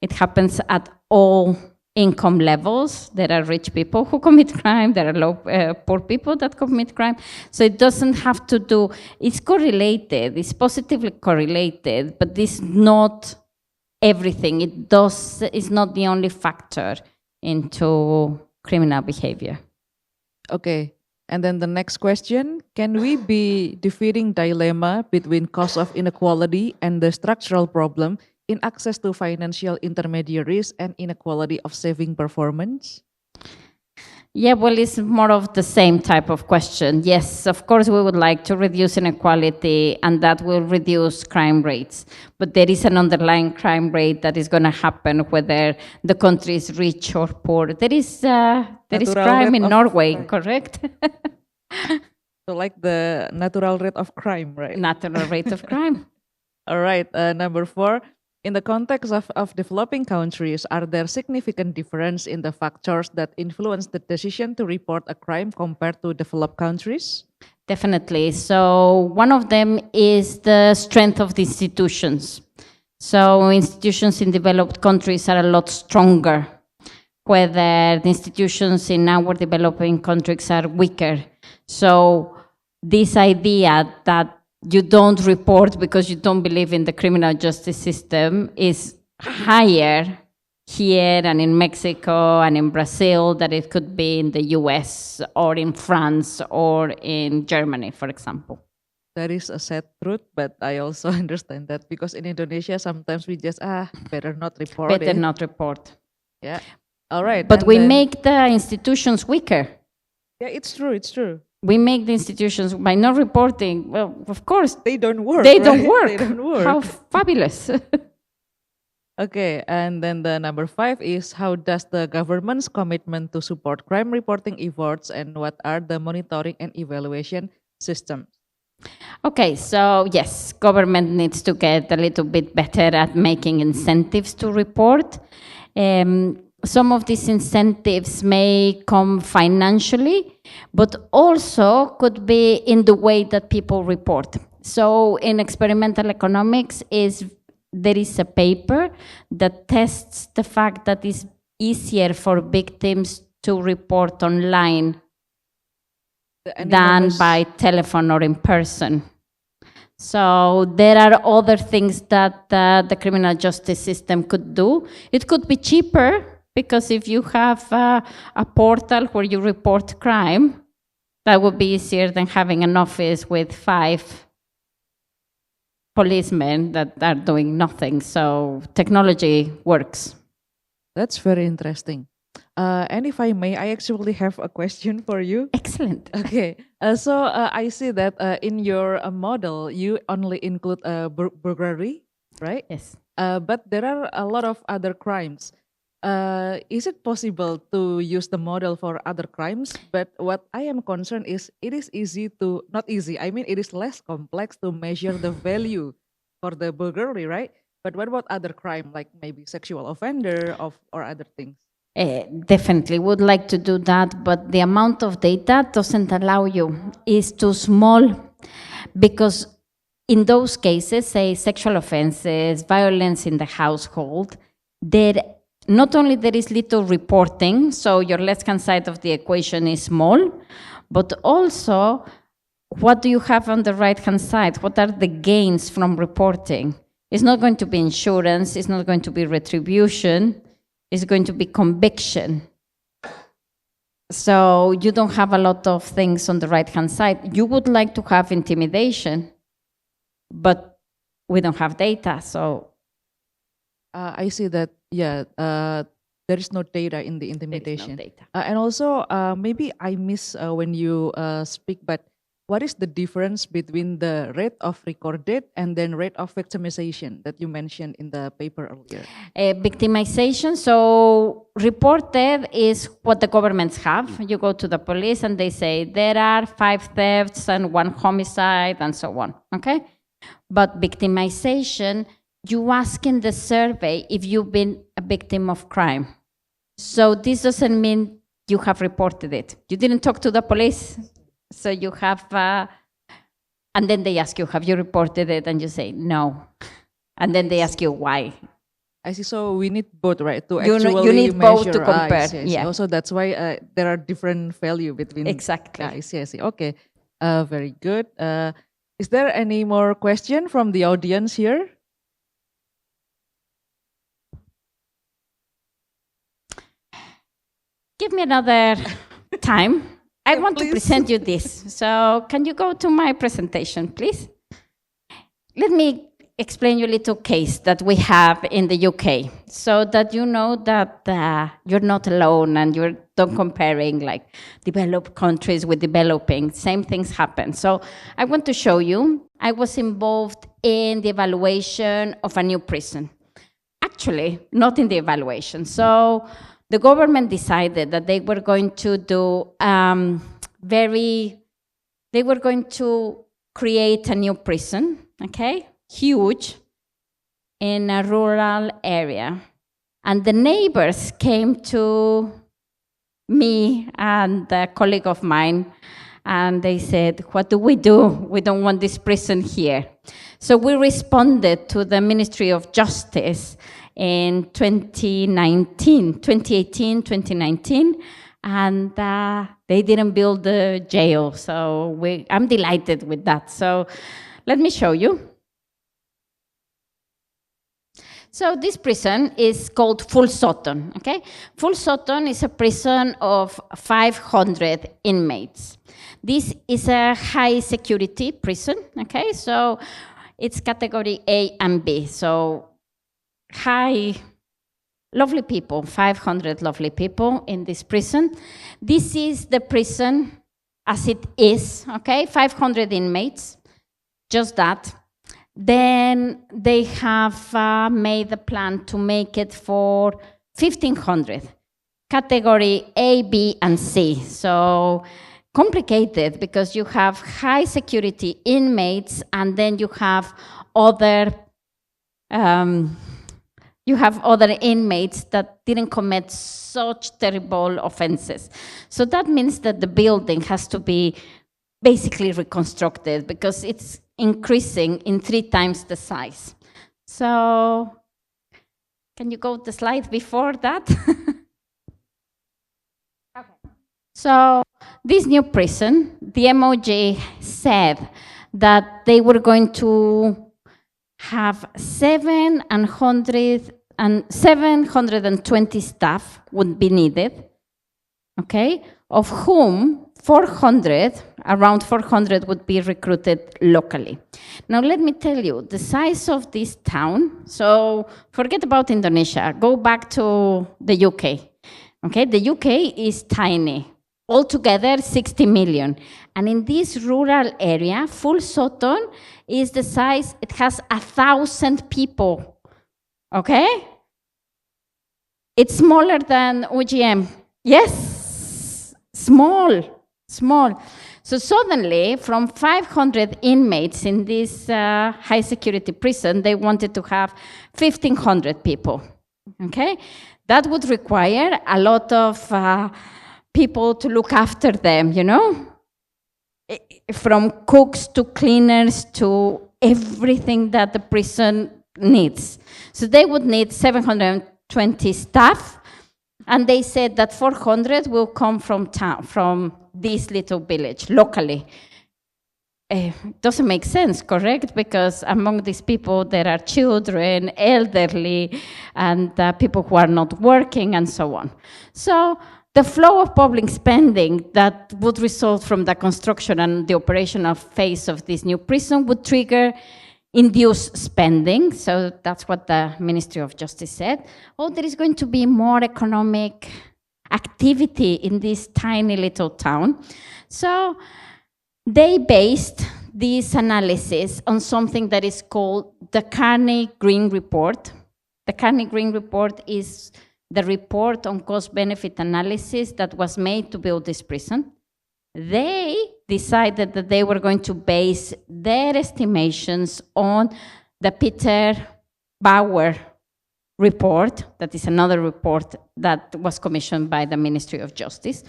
It happens at all income levels. There are rich people who commit crime. There are poor people that commit crime. So it doesn't have to do, it's correlated, it's positively correlated, but this is not everything. It's not the only factor into criminal behavior. Okay, and then the next question, can we be defeating dilemma between cause of inequality and the structural problem in access to financial intermediaries and inequality of saving performance? Yeah, well, it's more of the same type of question. Yes, of course, we would like to reduce inequality, and that will reduce crime rates. But there is an underlying crime rate that is going to happen whether the country is rich or poor. There is crime in Norway, correct? So like the natural rate of crime, right? Natural rate of crime. All right, number four. In the context of developing countries, are there significant difference in the factors that influence the decision to report a crime compared to developed countries? Definitely. So one of them is the strength of the institutions. So institutions in developed countries are a lot stronger, whether the institutions in our developing countries are weaker. So this idea that you don't report because you don't believe in the criminal justice system is higher here and in Mexico and in Brazil than it could be in the US or in France or in Germany, for example. That is a sad truth, but I also understand that because in Indonesia, sometimes we just, better not report Better it. not report. Yeah, all right. But and we then- make the institutions weaker. Yeah, it's true. We make the institutions, by not reporting, well, of course, They don't work. they don't right? work. They don't work. How fabulous. Okay, and then the number five is how does the government's commitment to support crime reporting efforts and what are the monitoring and evaluation systems? Okay, so yes, government needs to get a little bit better at making incentives to report. Some of these incentives may come financially, but also could be in the way that people report. So in experimental economics, there is a paper that tests the fact that it's easier for victims to report online Any than numbers? by telephone or in person. So there are other things that the criminal justice system could do. It could be cheaper, because if you have a portal where you report crime, that would be easier than having an office with 5 policemen that are doing nothing. So technology works. That's very interesting. And if I may, I actually have a question for you. Excellent. Okay, so I see that in your model, you only include burglary, right? Yes. But there are a lot of other crimes. Is it possible to use the model for other crimes? But what I am concerned is it is easy to, not easy, I mean it is less complex to measure the value for the burglary, right? But what about other crime, like maybe sexual offender or other things? Definitely would like to do that, but the amount of data doesn't allow you. It's too small, because in those cases, say sexual offenses, violence in the household, not only there is little reporting, so your left-hand side of the equation is small, but also what do you have on the right-hand side? What are the gains from reporting? It's not going to be insurance, it's not going to be retribution, it's going to be conviction. So you don't have a lot of things on the right-hand side. You would like to have intimidation, but we don't have data, so. I see that, yeah, there is no data in the intimidation. There is no data. And also, maybe I miss when you speak, but what is the difference between the rate of recorded and then rate of victimization that you mentioned in the paper earlier? Victimization, so reported is what the governments have. You go to the police and they say there are 5 thefts and 1 homicide and so on, okay? But victimization, you ask in the survey if you've been a victim of crime. So this doesn't mean you have reported it. You didn't talk to the police, so you have, and then they ask you, have you reported it? And you say, no. And then they ask you why. I see, so we need both, right? To You actually need both to measure. compare, I see. yeah. Also, that's why there are different value between. Exactly. I see. Okay, very good. Is there any more question from the audience here? Give me another time. I want to please. present you this. So can you go to my presentation, please? Let me explain you a little case that we have in the UK, so that you know that you're not alone and you're not comparing like developed countries with developing. Same things happen. So I want to show you, I was involved in the evaluation of a new prison. Actually, not in the evaluation. So the government decided that they were going to do they were going to create a new prison, okay? Huge, in a rural area. And the neighbors came to me and a colleague of mine, and they said, what do? We don't want this prison here. So we responded to the Ministry of Justice in 2018, 2019, and they didn't build the jail. So I'm delighted with that. So let me show you. So this prison is called Full Sutton, okay? Full Sutton is a prison of 500 inmates. This is a high security prison, okay? So it's category A and B. So high, lovely people, 500 lovely people in this prison. This is the prison as it is, okay? 500 inmates, just that. Then they have made a plan to make it for 1,500, category A, B, and C. So complicated, because you have high security inmates, and then you have other inmates that didn't commit such terrible offenses. So that means that the building has to be basically reconstructed, because it's increasing in 3 times the size. So can you go the slide before that? So this new prison, the MOJ said that they were going to have 720 staff would be needed, okay, of whom 400, around 400 would be recruited locally. Now let me tell you, the size of this town, so forget about Indonesia, go back to the UK, okay, the UK is tiny, altogether 60 million. And in this rural area, Full Soton is the size, it has 1,000 people, okay? It's smaller than UGM. Yes, small. So suddenly, from 500 inmates in this high security prison, they wanted to have 1,500 people, okay? That would require a lot of people to look after them, you know? From cooks to cleaners to everything that the prison needs. So they would need 720 staff, and they said that 400 will come from town, from this little village, locally. Doesn't make sense, correct? Because among these people, there are children, elderly, and people who are not working, and so on. So the flow of public spending that would result from the construction and the operational phase of this new prison would trigger induced spending. So that's what the Ministry of Justice said. Oh, there is going to be more economic activity in this tiny little town. So they based this analysis on something that is called the Carney-Green Report. The Carney-Green Report is the report on cost-benefit analysis that was made to build this prison. They decided that they were going to base their estimations on the Peter Bauer report, that is another report that was commissioned by the Ministry of Justice.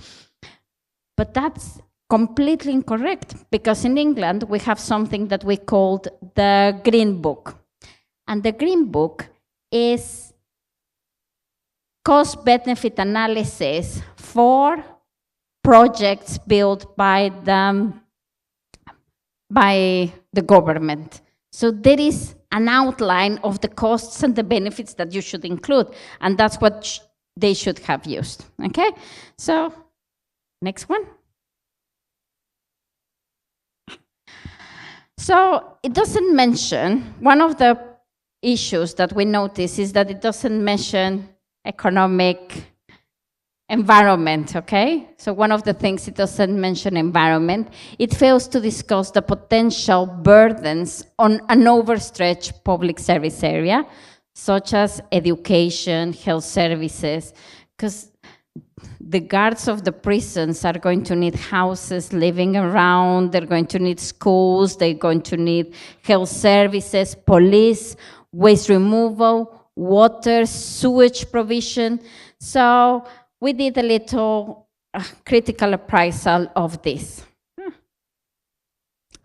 But that's completely incorrect, because in England we have something that we called the Green Book. And the Green Book is cost-benefit analysis for projects built by the government. So there is an outline of the costs and the benefits that you should include, and that's what they should have used, okay? So, next one. So, it doesn't mention, one of the issues that we notice is that it doesn't mention economic environment, okay? So one of the things it doesn't mention environment, it fails to discuss the potential burdens on an overstretched public service area, such as education, health services, because the guards of the prisons are going to need houses living around, they're going to need schools, they're going to need health services, police, waste removal, water, sewage provision. So we did a little critical appraisal of this.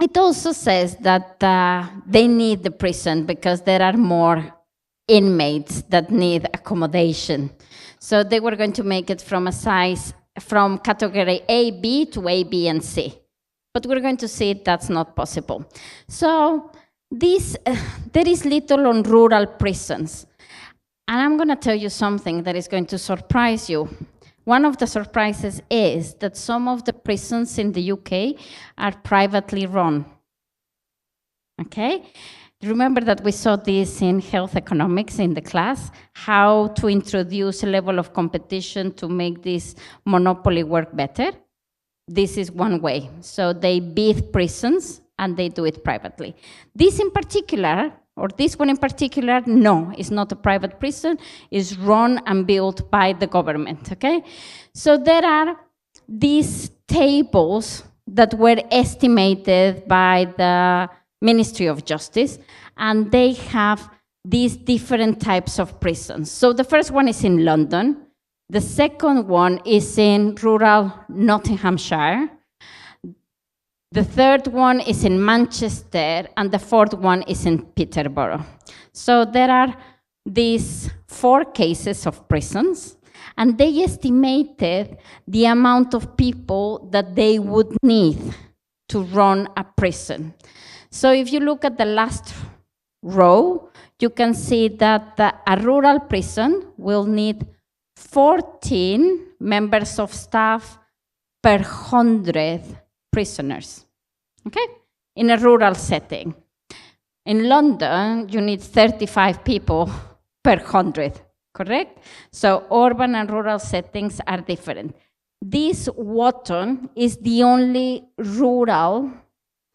It also says that they need the prison because there are more inmates that need accommodation. So they were going to make it from a size, from category A, B to A, B, and C. But we're going to see that's not possible. So there is little on rural prisons. And I'm going to tell you something that is going to surprise you. One of the surprises is that some of the prisons in the UK are privately run. Okay? Remember that we saw this in health economics in the class, how to introduce a level of competition to make this monopoly work better. This is one way. So they bid prisons and they do it privately. This in particular, or this one in particular, no, it's not a private prison, it's run and built by the government, okay? So there are these tables that were estimated by the Ministry of Justice, and they have these different types of prisons. So the first one is in London, the second one is in rural Nottinghamshire, the third one is in Manchester, and the fourth one is in Peterborough. So there are these 4 cases of prisons, and they estimated the amount of people that they would need to run a prison. So if you look at the last row, you can see that a rural prison will need 14 members of staff per 100 prisoners, okay? In a rural setting. In London, you need 35 people per 100, correct? So urban and rural settings are different. This Wotton is the only rural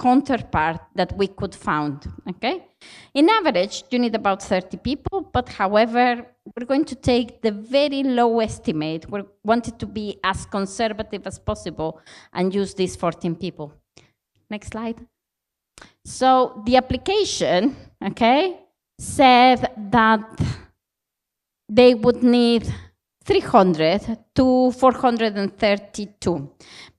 counterpart that we could find, okay? In average, you need about 30 people, but however, we're going to take the very low estimate. We wanted to be as conservative as possible and use these 14 people. Next slide. So the application, okay, said that they would need 300 to 432,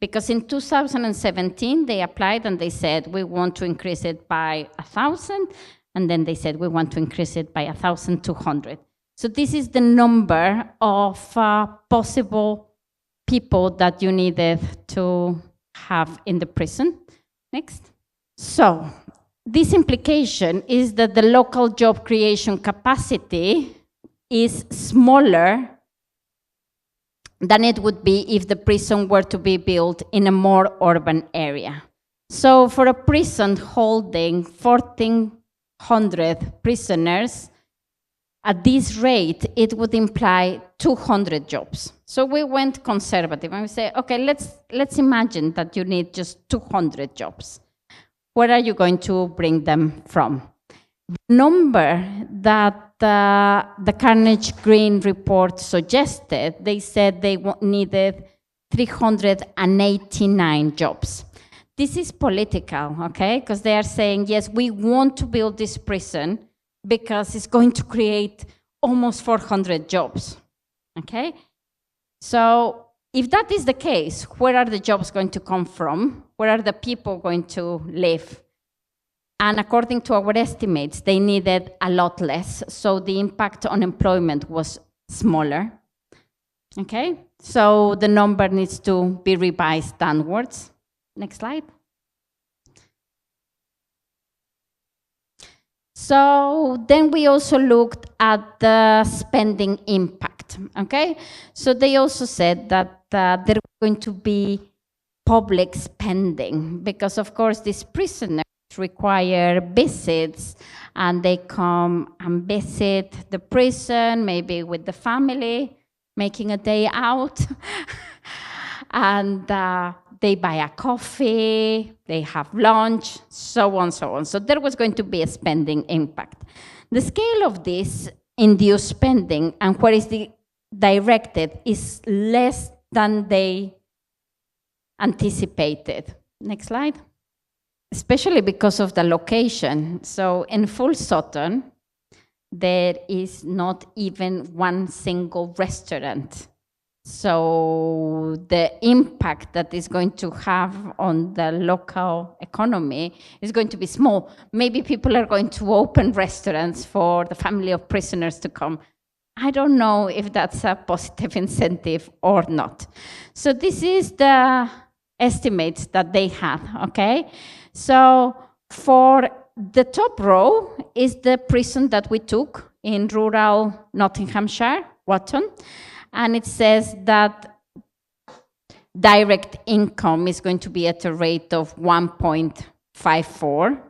because in 2017 they applied and they said we want to increase it by 1,000, and then they said we want to increase it by 1,200. So this is the number of possible people that you needed to have in the prison. Next. So this implication is that the local job creation capacity is smaller than it would be if the prison were to be built in a more urban area. So for a prison holding 1,400 prisoners, at this rate, it would imply 200 jobs. So we went conservative and we say, okay, let's imagine that you need just 200 jobs. Where are you going to bring them from? The number that the Carnegie Green report suggested, they said they needed 389 jobs. This is political, okay? Because they are saying, yes, we want to build this prison because it's going to create almost 400 jobs, okay? So if that is the case, where are the jobs going to come from? Where are the people going to live? And according to our estimates, they needed a lot less, so the impact on employment was smaller. Okay, so the number needs to be revised downwards. Next slide. So then we also looked at the spending impact, okay? So they also said that there was going to be public spending, because of course these prisoners require visits, and they come and visit the prison, maybe with the family, making a day out, and they buy a coffee, they have lunch, so on, so on. So there was going to be a spending impact. The scale of this induced spending and where is directed is less than they anticipated. Next slide. Especially because of the location. So in Full Sutton, there is not even one single restaurant. So the impact that is going to have on the local economy is going to be small. Maybe people are going to open restaurants for the family of prisoners to come. I don't know if that's a positive incentive or not. So this is the estimates that they had, okay? So for the top row is the prison that we took in rural Nottinghamshire, Wotton, and it says that direct income is going to be at a rate of 1.54.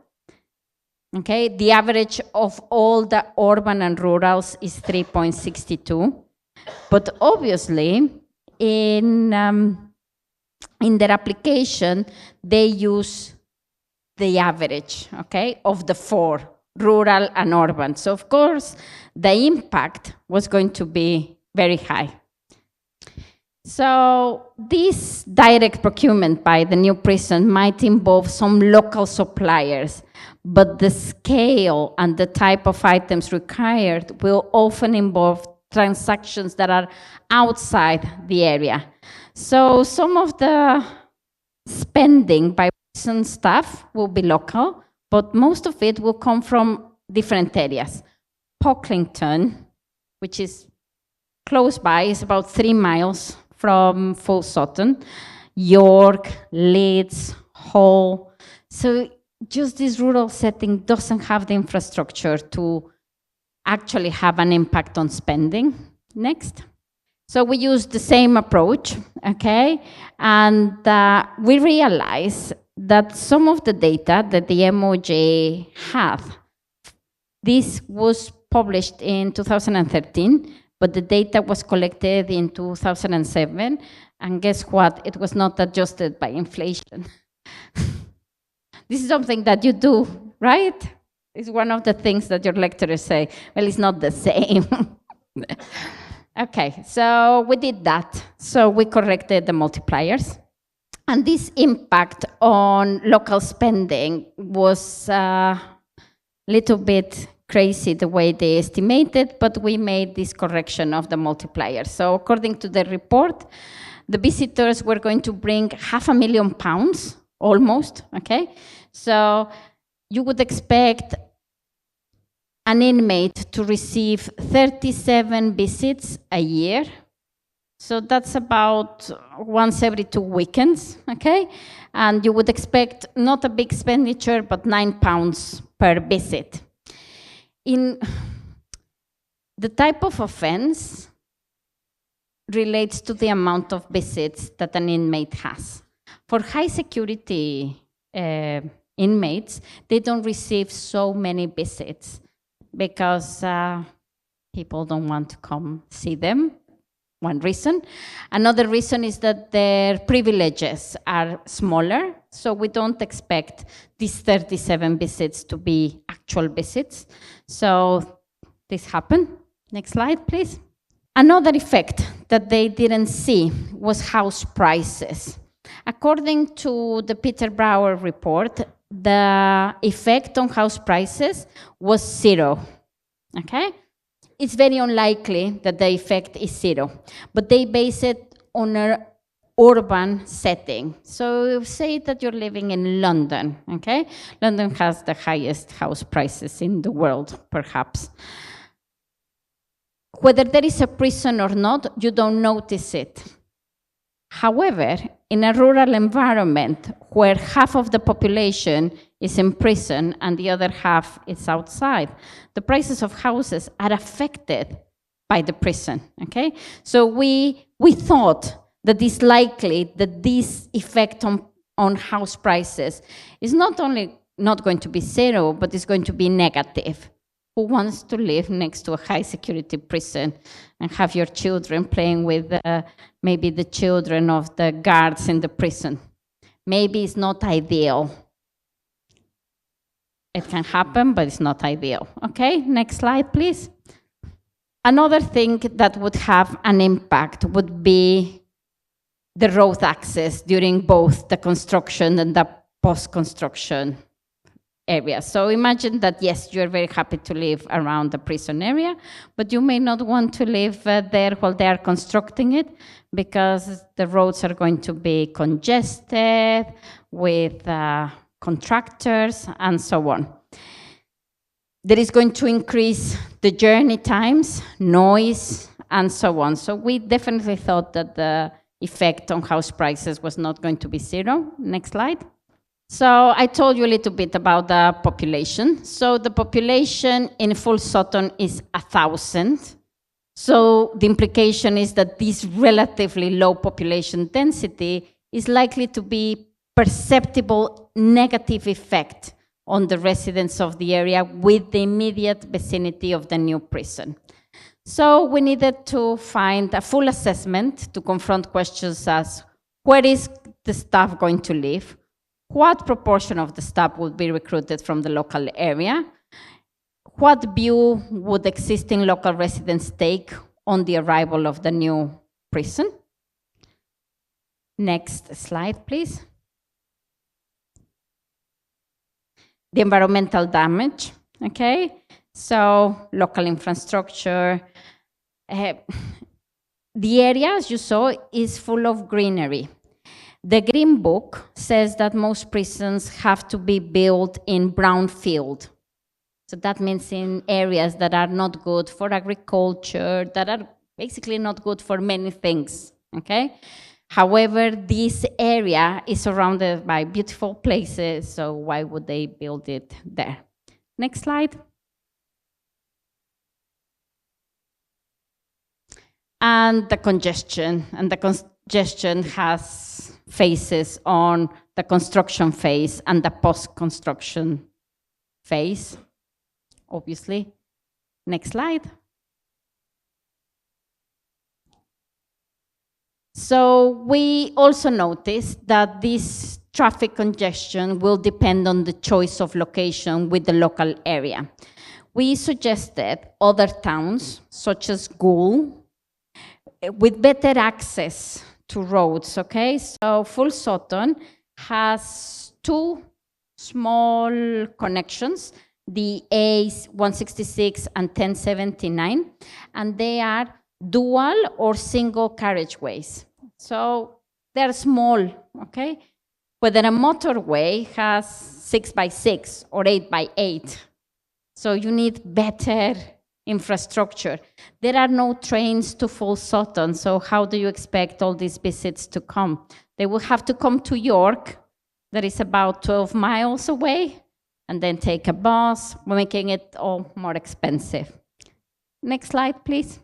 Okay, the average of all the urban and rurals is 3.62, but obviously in their application they use the average, okay, of the four, rural and urban. So of course, the impact was going to be very high. So this direct procurement by the new prison might involve some local suppliers, but the scale and the type of items required will often involve transactions that are outside the area. So some of the spending by prison staff will be local, but most of it will come from different areas. Pocklington, which is close by, is about 3 miles from Full Sutton, York, Leeds, Hull. So just this rural setting doesn't have the infrastructure to actually have an impact on spending. Next. So we use the same approach, okay? And we realize that some of the data that the MOJ had, this was published in 2013, but the data was collected in 2007, and guess what? It was not adjusted by inflation. This is something that you do, right? It's one of the things that your lecturers say, well, it's not the same. Okay, so we did that. So we corrected the multipliers. And this impact on local spending was a little bit crazy the way they estimated, but we made this correction of the multipliers. So according to the report, the visitors were going to bring £500,000, almost, okay? So you would expect an inmate to receive 37 visits a year. So that's about once every 2 weekends, okay? And you would expect not a big expenditure, but £9 per visit. In the type of offense relates to the amount of visits that an inmate has. For high security inmates, they don't receive so many visits because people don't want to come see them, one reason. Another reason is that their privileges are smaller, so we don't expect these 37 visits to be actual visits. So this happened. Next slide, please. Another effect that they didn't see was house prices. According to the Peter Brouwer report, the effect on house prices was 0, okay? It's very unlikely that the effect is 0, but they base it on an urban setting. So say that you're living in London, okay? London has the highest house prices in the world, perhaps. Whether there is a prison or not, you don't notice it. However, in a rural environment where half of the population is in prison and the other half is outside, the prices of houses are affected by the prison, okay? So we thought that it's likely that this effect on house prices is not only not going to be 0, but it's going to be negative. Who wants to live next to a high security prison and have your children playing with maybe the children of the guards in the prison? Maybe it's not ideal. It can happen, but it's not ideal. Okay, next slide, please. Another thing that would have an impact would be the road access during both the construction and the post-construction area. So imagine that, yes, you're very happy to live around the prison area, but you may not want to live there while they are constructing it because the roads are going to be congested with contractors and so on. There is going to increase the journey times, noise, and so on. So we definitely thought that the effect on house prices was not going to be 0. Next slide. So I told you a little bit about the population. So the population in Full Sutton is 1,000. So the implication is that this relatively low population density is likely to be perceptible negative effect on the residents of the area with the immediate vicinity of the new prison. So we needed to find a full assessment to confront questions as, where is the staff going to live? What proportion of the staff would be recruited from the local area? What view would existing local residents take on the arrival of the new prison? Next slide, please. The environmental damage, okay? So local infrastructure. The area, as you saw, is full of greenery. The Green Book says that most prisons have to be built in brownfield. So that means in areas that are not good for agriculture, that are basically not good for many things, okay? However, this area is surrounded by beautiful places, so why would they build it there? Next slide. And the congestion. And the congestion has phases on the construction phase and the post-construction phase, obviously. Next slide. So we also noticed that this traffic congestion will depend on the choice of location with the local area. We suggested other towns, such as Goul, with better access to roads, okay? So Full Sutton has two small connections, the A166 and 1079, and they are dual or single carriageways. So they're small, okay? Whether a motorway has 6x6 or 8x8. So you need better infrastructure. There are no trains to Full Sutton, so how do you expect all these visits to come? They will have to come to York, that is about 12 miles away, and then take a bus, making it all more expensive. Next slide, please.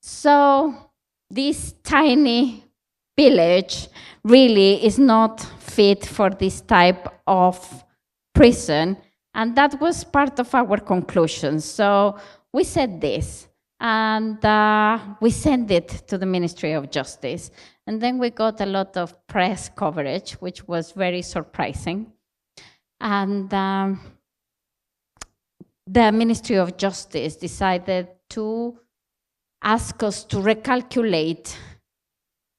So this tiny village really is not fit for this type of prison, and that was part of our conclusion. So we said this, and we sent it to the Ministry of Justice, and then we got a lot of press coverage, which was very surprising. And the Ministry of Justice decided to ask us to recalculate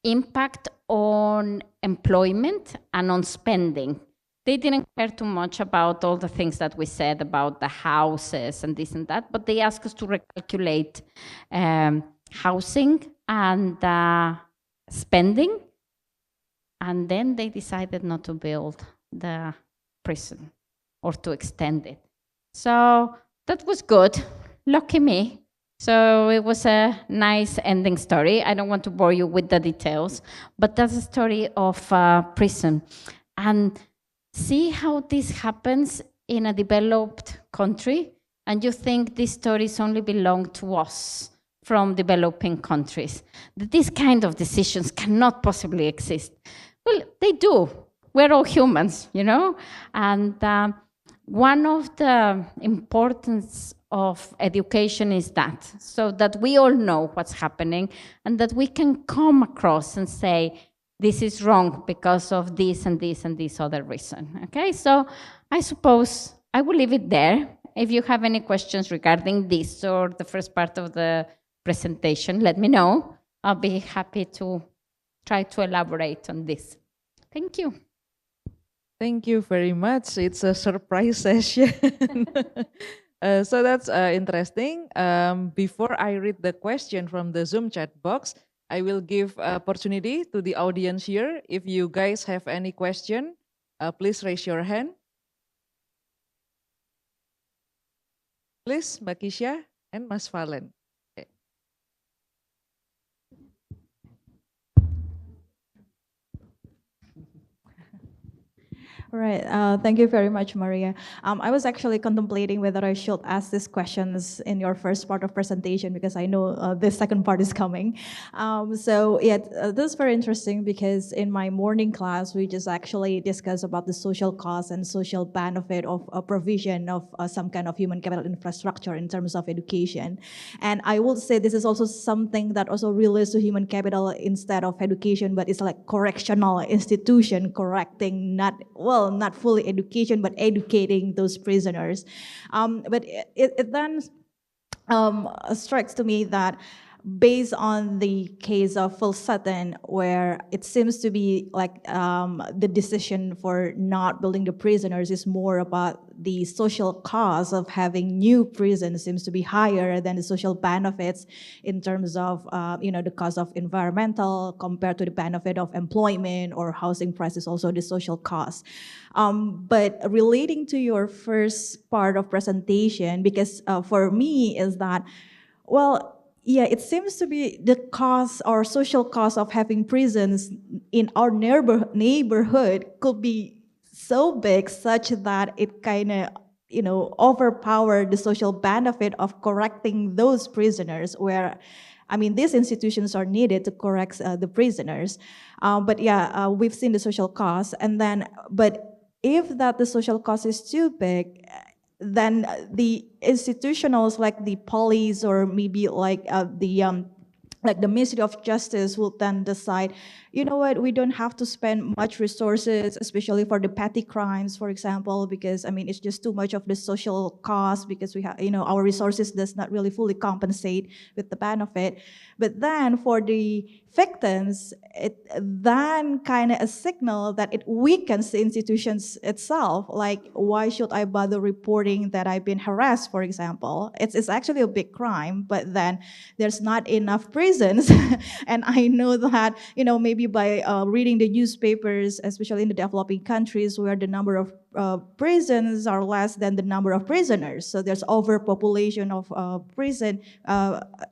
impact on employment and on spending. They didn't care too much about all the things that we said about the houses and this and that, but they asked us to recalculate housing and spending, and then they decided not to build the prison or to extend it. So that was good, lucky me. So it was a nice ending story. I don't want to bore you with the details, but that's a story of prison. And see how this happens in a developed country, and you think these stories only belong to us from developing countries. That these kind of decisions cannot possibly exist. Well, they do. We're all humans, you know? And one of the importance of education is that, so that we all know what's happening and that we can come across and say, this is wrong because of this and this and this other reason, okay? So I suppose I will leave it there. If you have any questions regarding this or the first part of the presentation, let me know. I'll be happy to try to elaborate on this. Thank you. Thank you very much. It's a surprise session. So that's interesting. Before I read the question from the Zoom chat box, I will give opportunity to the audience here. If you guys have any question, please raise your hand. Please, Mbak Kisha and Mas Valen. Okay. Right. Thank you very much, Maria. I was actually contemplating whether I should ask these questions in your first part of presentation because I know this second part is coming. So yeah, this is very interesting because in my morning class, we just actually discussed about the social cost and social benefit of a provision of some kind of human capital infrastructure in terms of education. And I would say this is also something that also relates to human capital instead of education, but it's like correctional institution correcting not fully education, but educating those prisoners. But it then strikes to me that based on the case of Full Sutton, where it seems to be like the decision for not building the prisoners is more about the social cost of having new prisons seems to be higher than the social benefits in terms of the cost of environmental compared to the benefit of employment or housing prices, also the social cost. But relating to your first part of presentation, because for me is that, well, yeah, it seems to be the cost or social cost of having prisons in our neighborhood could be so big such that it kind of overpower the social benefit of correcting those prisoners, where I mean these institutions are needed to correct the prisoners. But yeah, we've seen the social cost, and then but if that the social cost is too big, then the institutionals like the police or maybe like the Ministry of Justice will then decide, you know what, we don't have to spend much resources, especially for the petty crimes, for example, because I mean it's just too much of the social cost because we have, our resources does not really fully compensate with the benefit. But then for the victims, it then kind of a signal that it weakens the institutions itself. Like, why should I bother reporting that I've been harassed, for example? It's actually a big crime, but then there's not enough prisons. And I know that, maybe by reading the newspapers, especially in the developing countries where the number of prisons are less than the number of prisoners. So there's overpopulation of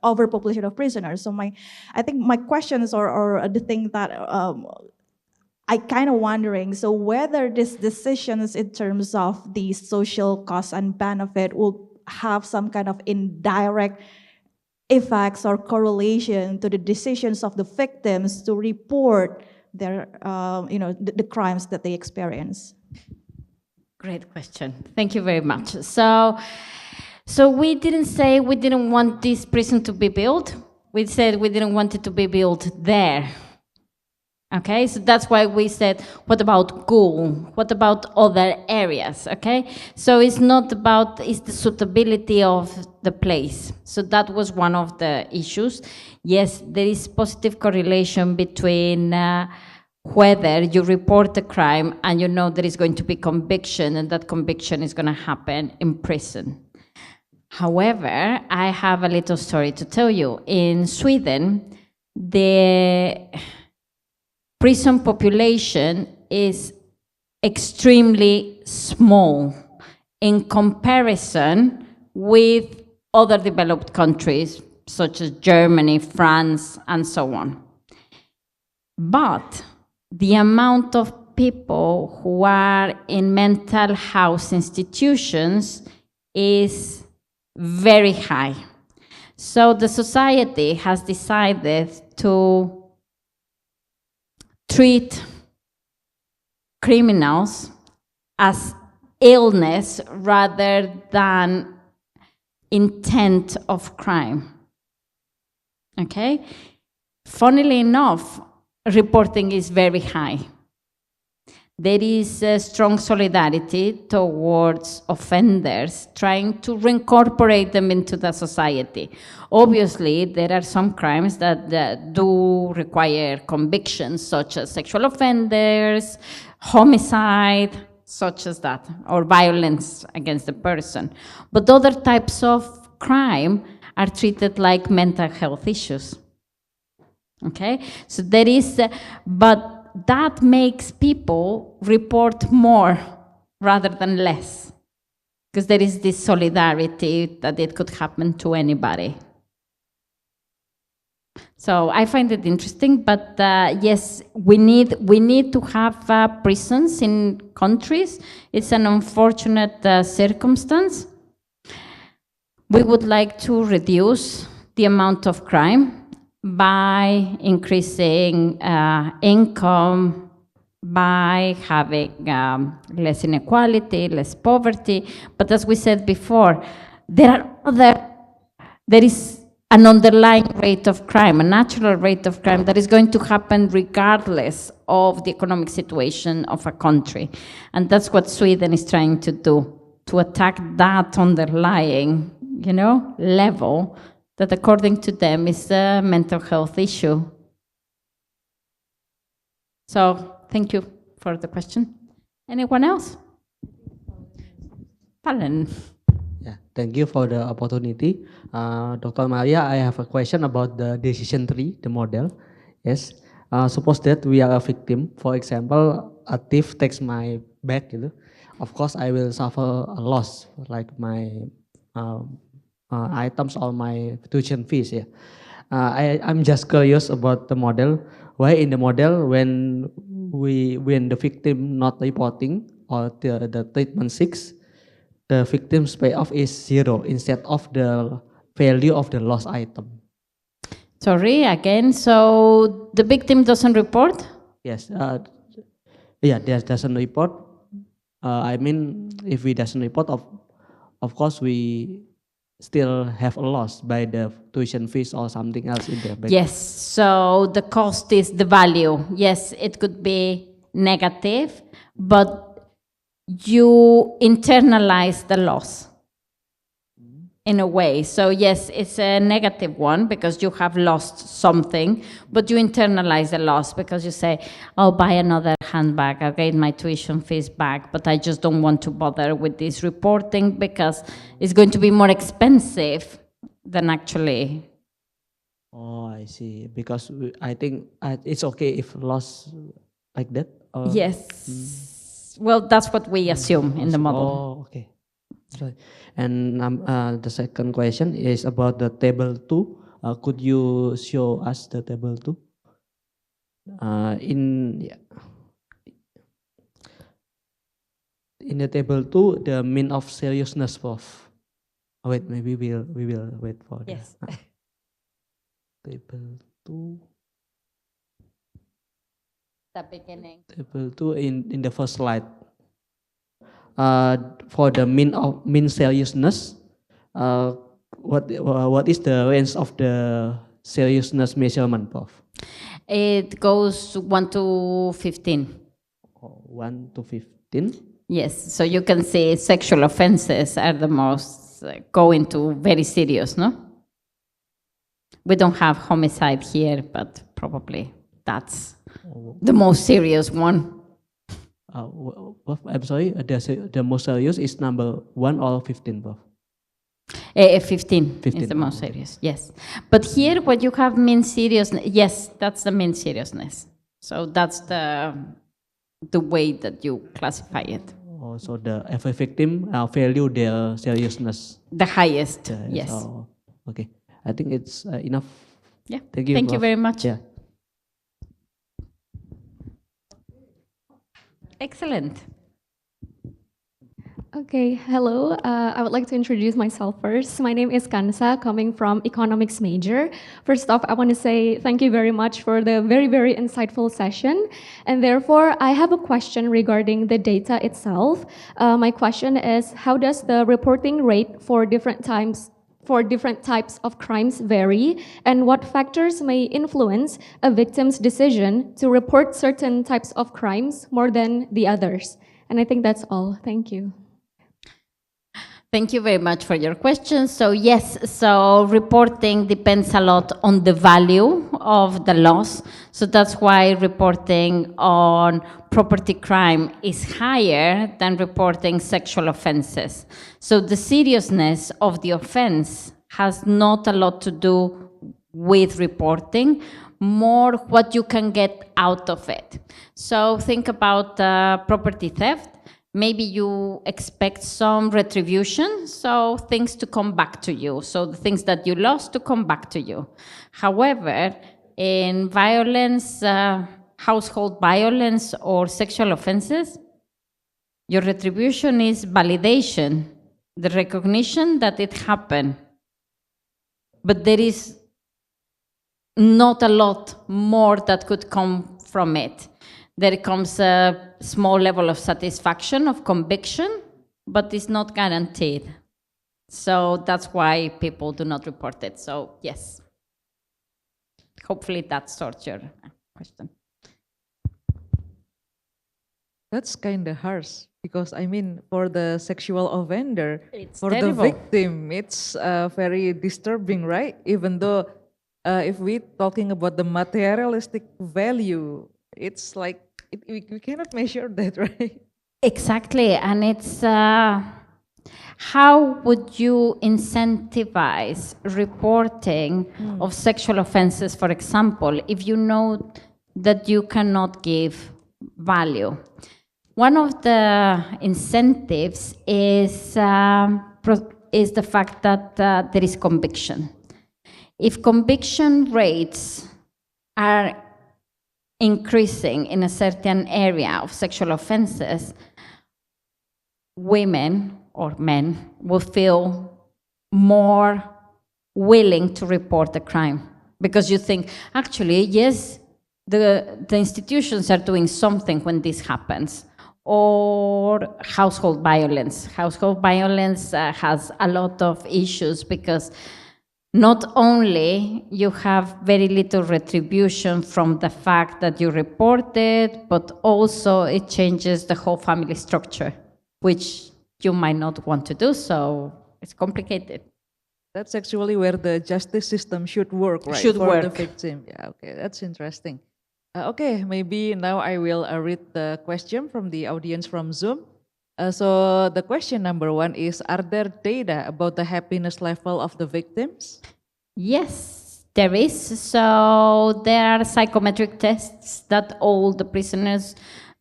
overpopulation of prisoners. So I think my questions or the thing that I kind of wondering, so whether these decisions in terms of the social cost and benefit will have some kind of indirect effects or correlation to the decisions of the victims to report their, the crimes that they experience. Great question. Thank you very much. So we didn't say we didn't want this prison to be built. We said we didn't want it to be built there. Okay, so that's why we said, what about Goal? What about other areas? Okay, so it's not about, it's the suitability of the place. So that was one of the issues. Yes, there is positive correlation between whether you report a crime and you know there is going to be conviction, and that conviction is going to happen in prison. However, I have a little story to tell you. In Sweden, the prison population is extremely small in comparison with other developed countries, such as Germany, France, and so on. But the amount of people who are in mental health institutions is very high. So the society has decided to treat criminals as illness rather than intent of crime. Okay? Funnily enough, reporting is very high. There is a strong solidarity towards offenders, trying to reincorporate them into the society. Obviously, there are some crimes that do require convictions, such as sexual offenders, homicide, such as that, or violence against the person. But other types of crime are treated like mental health issues. Okay, so there is, but that makes people report more rather than less, because there is this solidarity that it could happen to anybody. So I find it interesting, but yes, we need to have prisons in countries. It's an unfortunate circumstance. We would like to reduce the amount of crime by increasing income, by having less inequality, less poverty. But as we said before, there is an underlying rate of crime, a natural rate of crime that is going to happen regardless of the economic situation of a country. And that's what Sweden is trying to do, to attack that underlying, level that according to them is a mental health issue. So thank you for the question. Anyone else? Palen. Yeah, thank you for the opportunity. Dr. Maria, I have a question about the decision tree, the model. Yes, suppose that we are a victim. For example, a thief takes my bag, of course I will suffer a loss, like my items or my tuition fees. Yeah, I'm just curious about the model. Why in the model when the victim not reporting or the treatment seeks, the victim's payoff is 0 instead of the value of the lost item. Sorry, again, so the victim doesn't report? Yes, yeah, there doesn't report. I mean, if we doesn't report, of course we still have a loss by the tuition fees or something else in the bank. Yes, so the cost is the value. Yes, it could be negative, but you internalize the loss in a way. So yes, it's a negative one because you have lost something, but you internalize the loss because you say, I'll buy another handbag, I'll get my tuition fees back, but I just don't want to bother with this reporting because it's going to be more expensive than actually. Oh, I see. Because I think it's okay if loss like that? Or? Yes. Well, that's what we assume in the model. Oh, okay. Sorry. And the second question is about the table 2. Could you show us the table 2? In the table 2, the mean of seriousness of. Oh, wait, maybe we will wait for yes. Table 2. The beginning. Table 2 in the first slide. For the mean seriousness, what is the range of the seriousness measurement, Prof? It goes 1 to 15. 1 to 15? Yes, so you can see sexual offenses are the most going to very serious, no? We don't have homicide here, but probably that's the most serious one. I'm sorry, the most serious is number 1 or 15, Prof? 15 15 is the most serious, yes. But here, what you have mean seriousness, yes, that's the mean seriousness. So that's the way that you classify it. Oh, so every victim value their seriousness. The highest, yes. Oh, okay, I think it's enough. Yeah, thank you. Thank you very much. Yeah. Excellent. Okay, hello. I would like to introduce myself first. My name is Kansa, coming from Economics major. First off, I want to say thank you very much for the very, very insightful session. And therefore, I have a question regarding the data itself. My question is, how does the reporting rate for different types of crimes vary, and what factors may influence a victim's decision to report certain types of crimes more than the others? And I think that's all. Thank you. Thank you very much for your question. So yes, so reporting depends a lot on the value of the loss. So that's why reporting on property crime is higher than reporting sexual offenses. So the seriousness of the offense has not a lot to do with reporting, more what you can get out of it. So think about property theft. Maybe you expect some retribution, so things to come back to you. So the things that you lost to come back to you. However, in violence, household violence or sexual offenses, your retribution is validation, the recognition that it happened. But there is not a lot more that could come from it. There comes a small level of satisfaction, of conviction, but it's not guaranteed. So that's why people do not report it. So yes, hopefully that sorts your question. That's kind of harsh because I mean, for the sexual offender, It's for the terrible. victim, it's very disturbing, right? Even though if we talking about the materialistic value, it's like we cannot measure that, right? Exactly, and it's how would you incentivize reporting of sexual offenses, for example, if you know that you cannot give value? One of the incentives is the fact that there is conviction. If conviction rates are increasing in a certain area of sexual offenses, women or men will feel more willing to report the crime because you think, actually, yes, the institutions are doing something when this happens. Or household violence. Household violence has a lot of issues because not only you have very little retribution from the fact that you report it, but also it changes the whole family structure, which you might not want to do, so it's complicated. That's actually where the justice system should work, right? Should for work. the victim. Yeah, okay, that's interesting. Okay, maybe now I will read the question from the audience from Zoom. So the question number 1 is, are there data about the happiness level of the victims? Yes, there is. So there are psychometric tests that all the prisoners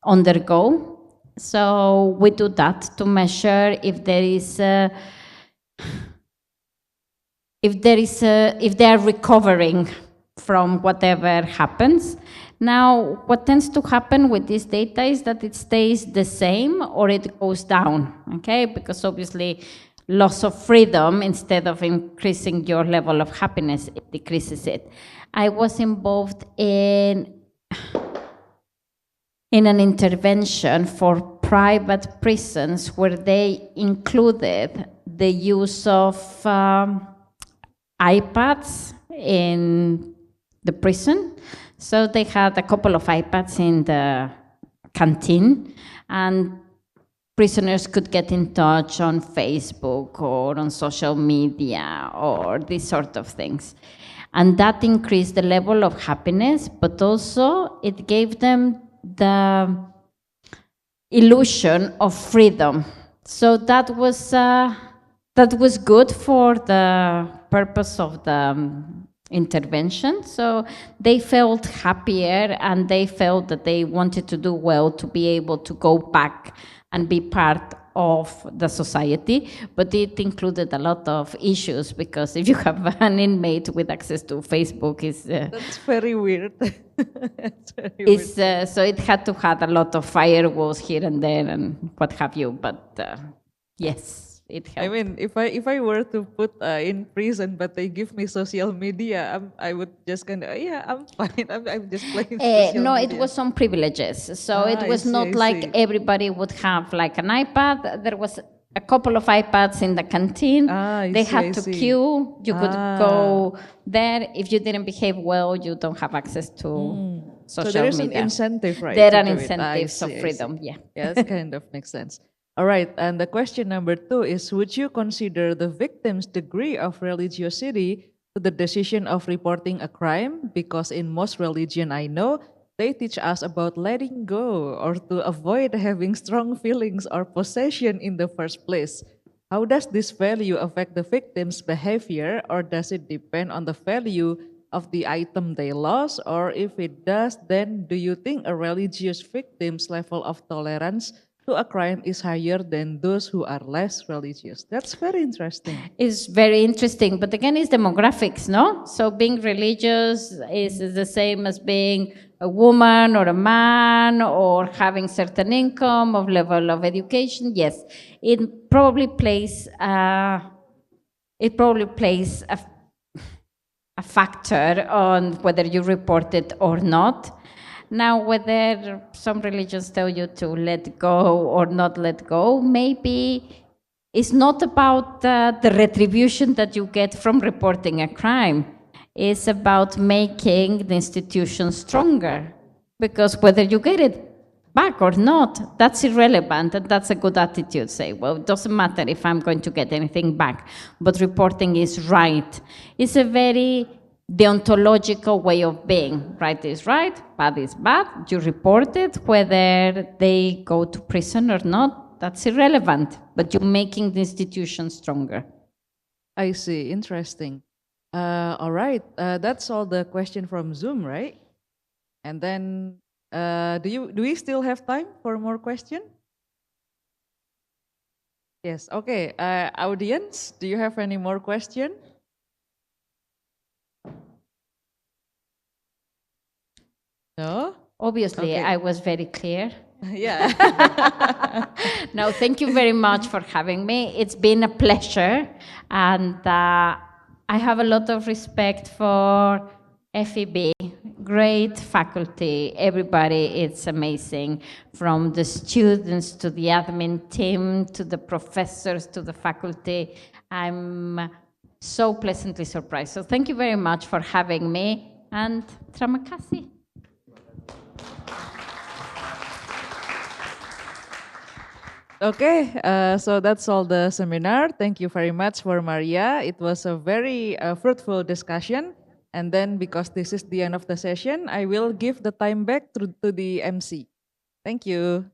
undergo. So we do that to measure if there is if they are recovering from whatever happens. Now, what tends to happen with this data is that it stays the same or it goes down, okay? Because obviously, loss of freedom, instead of increasing your level of happiness, it decreases it. I was involved in an intervention for private prisons where they included the use of iPads in the prison. So they had a couple of iPads in the canteen, and prisoners could get in touch on Facebook or on social media or these sort of things. And that increased the level of happiness, but also it gave them the illusion of freedom. So that was good for the purpose of the intervention. So they felt happier and they felt that they wanted to do well to be able to go back and be part of the society, but it included a lot of issues because if you have an inmate with access to Facebook, That's very weird. That's very weird. so it had to have a lot of firewalls here and there and what have you. But yes, it helped. I mean, if I were to put in prison, but they give me social media, I would just kind of, yeah, I'm fine. I'm just playing social no, media. it was some privileges. So it I was see, not I like see. everybody would have like an iPad. There was a couple of iPads in the canteen. I They see, had I to see. queue. You could go there. If you didn't behave well, you don't have access to social So there is media. an incentive, right? There to are do it. I incentives see, of I see. freedom, yeah. Yeah, that kind of makes sense. All right, and the question number 2 is, would you consider the victim's degree of religiosity to the decision of reporting a crime? Because in most religion I know, they teach us about letting go or to avoid having strong feelings or possession in the first place. How does this value affect the victim's behavior, or does it depend on the value of the item they lost? Or if it does, then do you think a religious victim's level of tolerance to a crime is higher than those who are less religious? That's very interesting. It's very interesting, but again, it's demographics, no? So being religious is the same as being a woman or a man or having certain income or level of education. Yes, it probably plays a factor on whether you report it or not. Now, whether some religions tell you to let go or not let go, maybe it's not about the retribution that you get from reporting a crime. It's about making the institution stronger. Because whether you get it back or not. That's irrelevant, and that's a good attitude. Say, well, it doesn't matter if I'm going to get anything back, but reporting is right. It's a very deontological way of being. Right is right, bad is bad. You report it, whether they go to prison or not, that's irrelevant, but you're making the institution stronger. I see, interesting. All right, that's all the question from Zoom, right? And then, do we still have time for more question? Yes, okay. Audience, do you have any more question? No? Obviously, Okay. I was very clear. Yeah. No, thank you very much for having me. It's been a pleasure, and I have a lot of respect for FEB. Great faculty, everybody, it's amazing. From the students to the admin team, to the professors, to the faculty. I'm so pleasantly surprised. So thank you very much for having me, and terima kasih. Okay, so that's all the seminar. Thank you very much for Maria. It was a very fruitful discussion. And then because this is the end of the session, I will give the time back to the MC. Thank you.